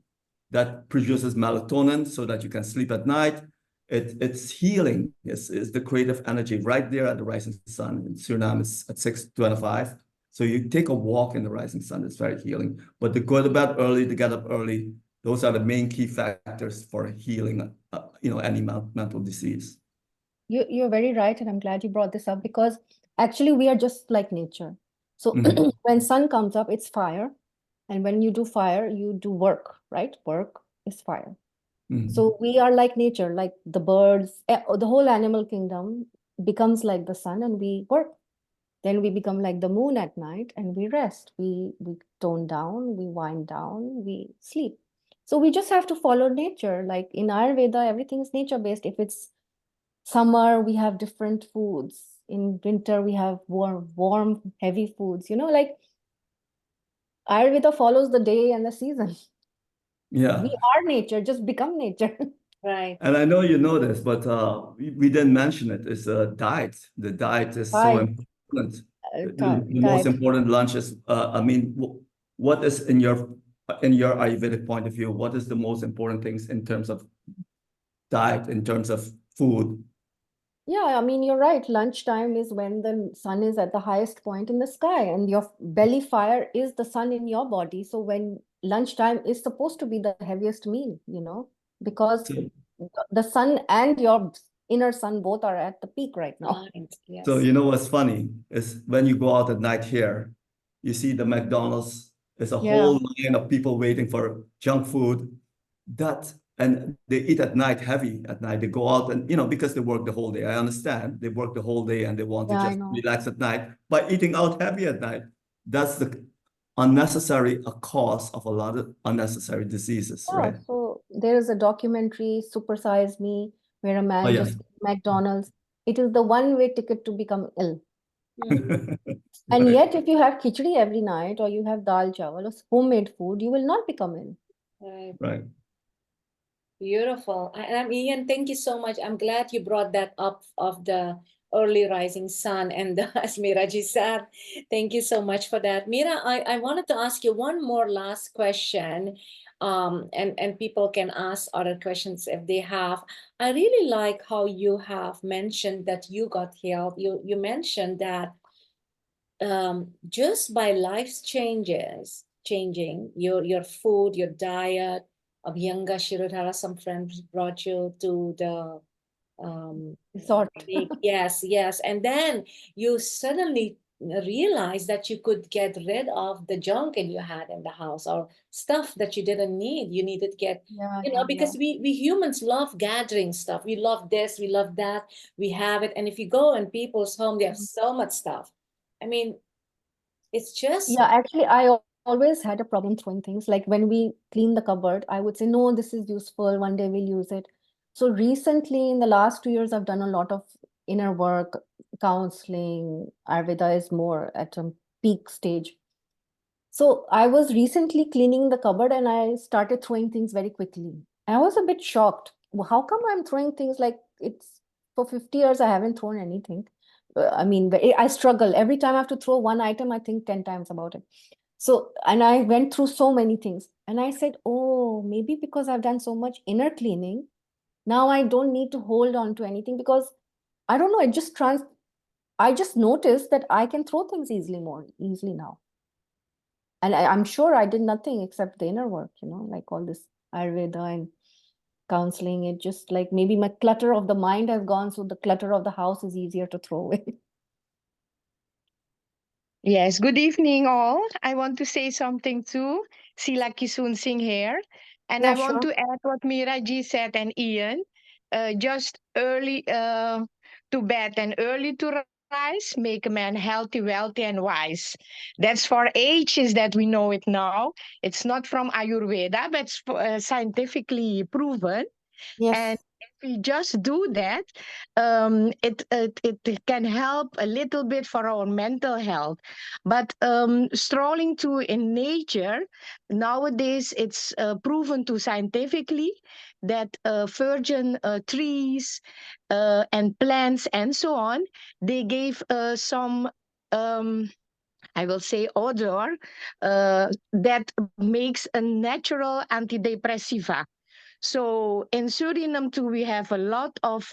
that produces melatonin so that you can sleep at night. It's healing. It's the creative energy right there at the rising sun. In Suriname, it's at 6:25. So you take a walk in the rising sun, it's very healing. But to go to bed early, to get up early, those are the main key factors for healing any mental disease. You're very right, and I'm glad you brought this up because actually we are just like nature. So Mhm. when sun comes up, it's fire, and when you do fire, you do work, right? Work is fire. Mhm. So we are like nature, like the birds, the whole animal kingdom becomes like the sun, and we work. Then we become like the moon at night, and we rest. We tone down, we wind down, we sleep. So we just have to follow nature. Like in Ayurveda, everything is nature based. If it's summer, we have different foods. In winter, we have warm, heavy foods. Like Ayurveda follows the day and the season. Yeah. We are nature, just become nature. Right. And I know you know this, but we didn't mention it. It's diet. The diet is so Diet, important. The most diet. important lunch is, I mean, what is in your Ayurvedic point of view, what is the most important things in terms of diet, in terms of food? Yeah, I mean, you're right. Lunchtime is when the sun is at the highest point in the sky, and your belly fire is the sun in your body. So when lunchtime is supposed to be the heaviest meal, because So, the sun and your inner sun both are at the peak right now. Right. so Yes. you know what's funny is when you go out at night here, you see the McDonald's, there's a Yeah, whole line of people waiting for junk food. And they eat at night, heavy at night. They go out and, because they work the whole day. I understand they work the whole day and they want to yeah, I just know. relax at night by eating out heavy at night. That's the unnecessary a cause of a lot of unnecessary diseases, Yeah, right? so there is a documentary, Super Size Me, where a Oh man yeah. just eats McDonald's. It is the one-way ticket to become ill. Mhm. And Right. yet, if you have khichdi every night or you have dal chawal or homemade food, you will not become ill. Right. Right. Beautiful. And Ian, thank you so much. I'm glad you brought that up of the early rising sun and as Miraji said, thank you so much for that. Mira, I wanted to ask you one more last question. And people can ask other questions if they have. I really like how you have mentioned that you got help. You mentioned that just by life's changing your food, your diet, Abhyanga, Shirodhara, some friends brought you to the Sort. yes, yes, and then you suddenly realize that you could get rid of the junk and you had in the house or stuff that you didn't need. You needed to get, Yeah, yeah, because we humans love gathering stuff. We love this, we love that, we have it. And if you go in people's home, they have yeah. so much stuff. I mean, it's just Yeah, actually, always had a problem throwing things. Like when we clean the cupboard, I would say, no, this is useful. One day we'll use it. So recently, in the last 2 years, I've done a lot of inner work, counseling. Ayurveda is more at a peak stage. So I was recently cleaning the cupboard and I started throwing things very quickly. I was a bit shocked. Well, how come I'm throwing things like it's for 50 years I haven't thrown anything? I mean, I struggle. Every time I have to throw one item, I think 10 times about it. So, and I went through so many things. And I said, oh, maybe because I've done so much inner cleaning, now I don't need to hold on to anything because I don't know, I just noticed that I can throw things more easily now. And I'm sure I did nothing except the inner work, like all this Ayurveda and counseling. It just like maybe my clutter of the mind has gone, so the clutter of the house is easier to throw away. Yes, good evening, all. I want to say something too. Thijm-Kisoensingh here. And Yeah, I want sure. to add what Miraji said and Ian. Just early to bed and early to rise make a man healthy, wealthy, and wise. That's for ages that we know it now. It's not from Ayurveda, but it's scientifically proven. And Yes. if we just do that, it can help a little bit for our mental health. But strolling to in nature, nowadays it's proven to scientifically that virgin trees and plants and so on, they gave some. I will say odor that makes a natural antidepressiva. So in Suriname too, we have a lot of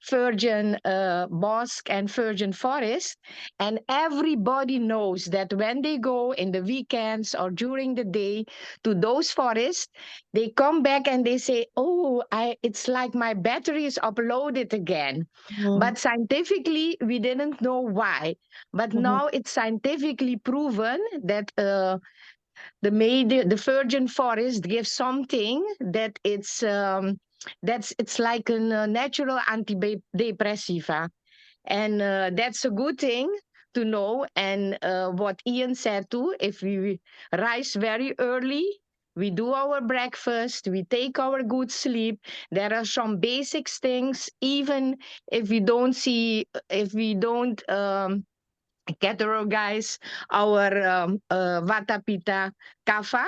virgin bosque and virgin forest, and everybody knows that when they go in the weekends or during the day to those forests, they come back and they say, "Oh, it's like my battery is uploaded again." But scientifically, we didn't know why. But now it's scientifically proven that the virgin forest gives something that it's like a natural antidepressiva, and that's a good thing to know. And what Ian said too, if we rise very early, we do our breakfast, we take our good sleep, there are some basic things, even if we don't categorize our vata pitta kapha,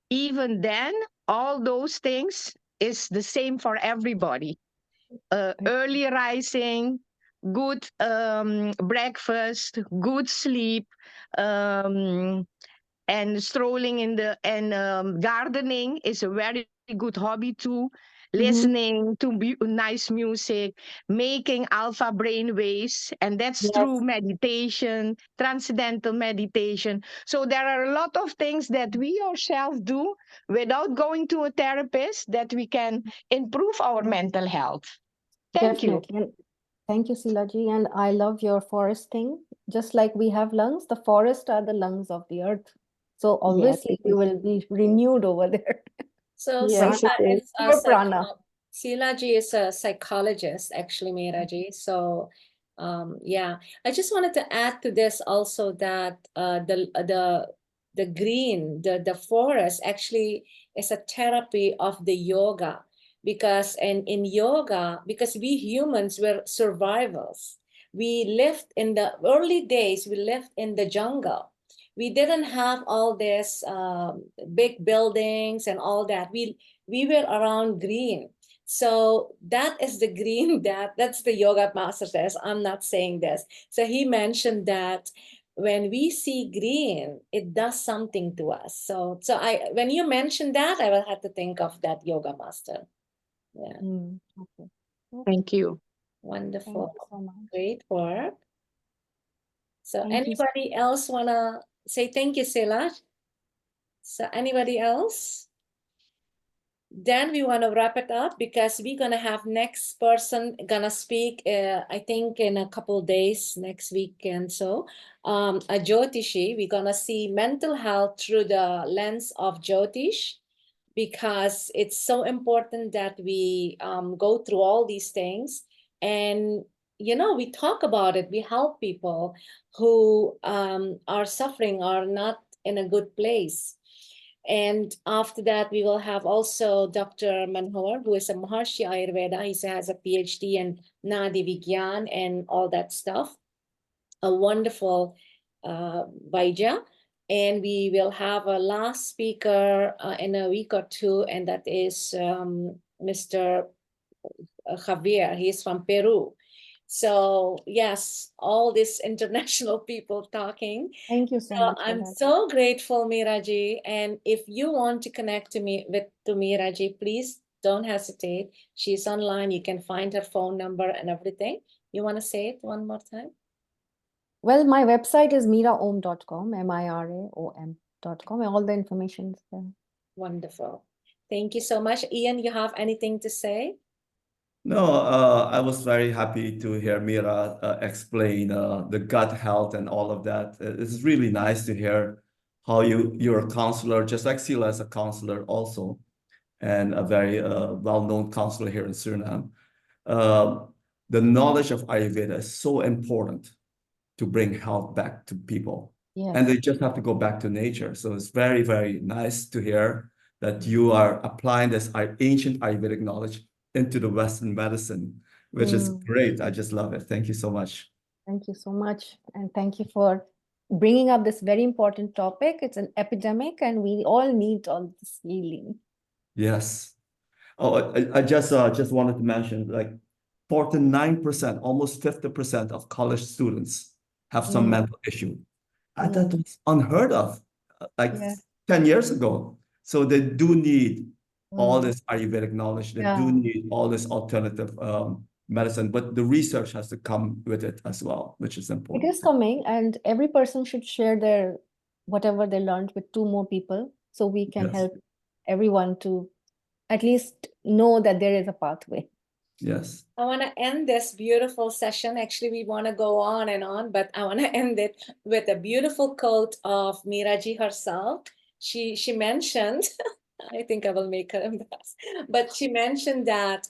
even then all those things is the same for everybody. Early rising, good breakfast, good sleep, um, and strolling in the and gardening is a very good hobby too. Listening to nice music, making alpha brain waves, and that's through Yes, meditation, transcendental meditation. So there are a lot of things that we ourselves do without going to a therapist that we can improve our mental health. Thank you. definitely. And thank you, Silaji. And I love your forest thing. Just like we have lungs, the forest are the lungs of the earth. So Yes, obviously you will be renewed over there. So yes, Sila it is. is a Pure prana. Silaji is a psychologist, actually, Meeraji. So, yeah, I just wanted to add to this also that the green, the forest actually is a therapy of the yoga, because in yoga, because we humans were survivors. We lived in the early days, we lived in the jungle. We didn't have all this big buildings and all that. We were around green. So that is the green that's the yoga master says. I'm not saying this. So he mentioned that when we see green, it does something to us. So I when you mentioned that, I will have to think of that yoga master. Yeah. Okay. Thank you. Wonderful. Thank you so much. Great work. So Thank you. anybody else wanna say thank you, Silaj? So anybody else? Then we want to wrap it up because we're gonna have next person gonna speak. I think in a couple days next week, and so a Jyotishi. We're gonna see mental health through the lens of Jyotish, because it's so important that we go through all these things, and we talk about it. We help people who are suffering, are not in a good place. And after that, we will have also Dr. Manhor, who is a Maharishi Ayurveda. He has a PhD in Nadi Vigyan and all that stuff. A wonderful Vaidya. And we will have a last speaker in a week or two, and that is Mr. Javier. He's from Peru. So yes, all these international people talking. Thank you so So much for I'm that. so grateful, Meeraji. And if you want to connect to Meeraji, please don't hesitate. She's online. You can find her phone number and everything. You want to say it one more time? Well, my website is miraom.com, miraom.com, and all the information is there. Wonderful. Thank you so much. Ian, you have anything to say? No, I was very happy to hear Mira explain the gut health and all of that. It's really nice to hear how you're a counselor, just like Sila is a counselor also, and a very well-known counselor here in Suriname. The knowledge of Ayurveda is so important to bring health back to people. Yes. And they just have to go back to nature. So it's very, very nice to hear that you are applying this ancient Ayurvedic knowledge into the Western medicine, which is great. I just love it. Thank you so much. Thank you so much. And thank you for bringing up this very important topic. It's an epidemic, and we all need all this healing. Yes. Oh, I just wanted to mention, like 49%, almost 50% of college students have some mental issue. I thought it was unheard of, like Yeah. 10 years ago. So they do need all this Ayurvedic knowledge. They do need all this alternative medicine, but the research has to come with it as well, which is It important. is coming, and every person should share their whatever they learned with 2 more people, so we can Yes. help everyone to at least know that there is a pathway. Yes. I want to end this beautiful session. Actually, we want to go on and on, but I want to end it with a beautiful quote of Mira Ji herself. She mentioned, I think I will make her embarrassed, but she mentioned that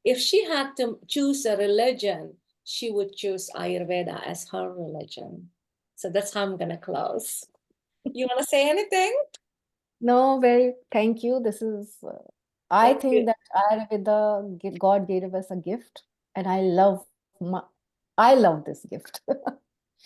if she had to choose a religion, she would choose Ayurveda as her religion. So that's how I'm going to close. You want to say anything? No, thank you. This is, I Thank think you. that Ayurveda, God gave us a gift, and I love this gift.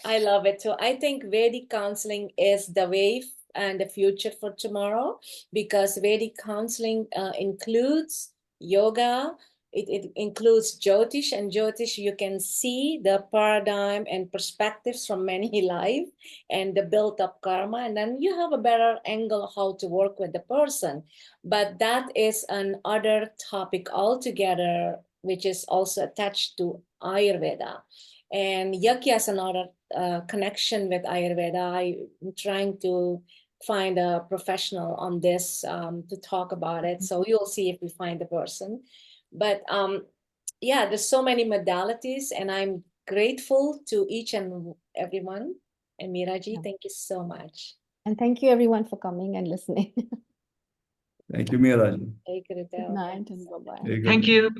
I love it too. I think Vedic counseling is the way and the future for tomorrow, because Vedic counseling includes yoga, it includes Jyotish, and Jyotish, you can see the paradigm and perspectives from many life and the built up karma, and then you have a better angle how to work with the person. But that is another topic altogether, which is also attached to Ayurveda. And Yaki has another connection with Ayurveda. I'm trying to find a professional on this to talk about it. So you'll see if we find the person. But yeah, there's so many modalities, and I'm grateful to each and everyone. And Miraji, thank you so much. And thank you everyone for coming and listening. Thank you, Mira. Good night and bye-bye. Very good. Thank you.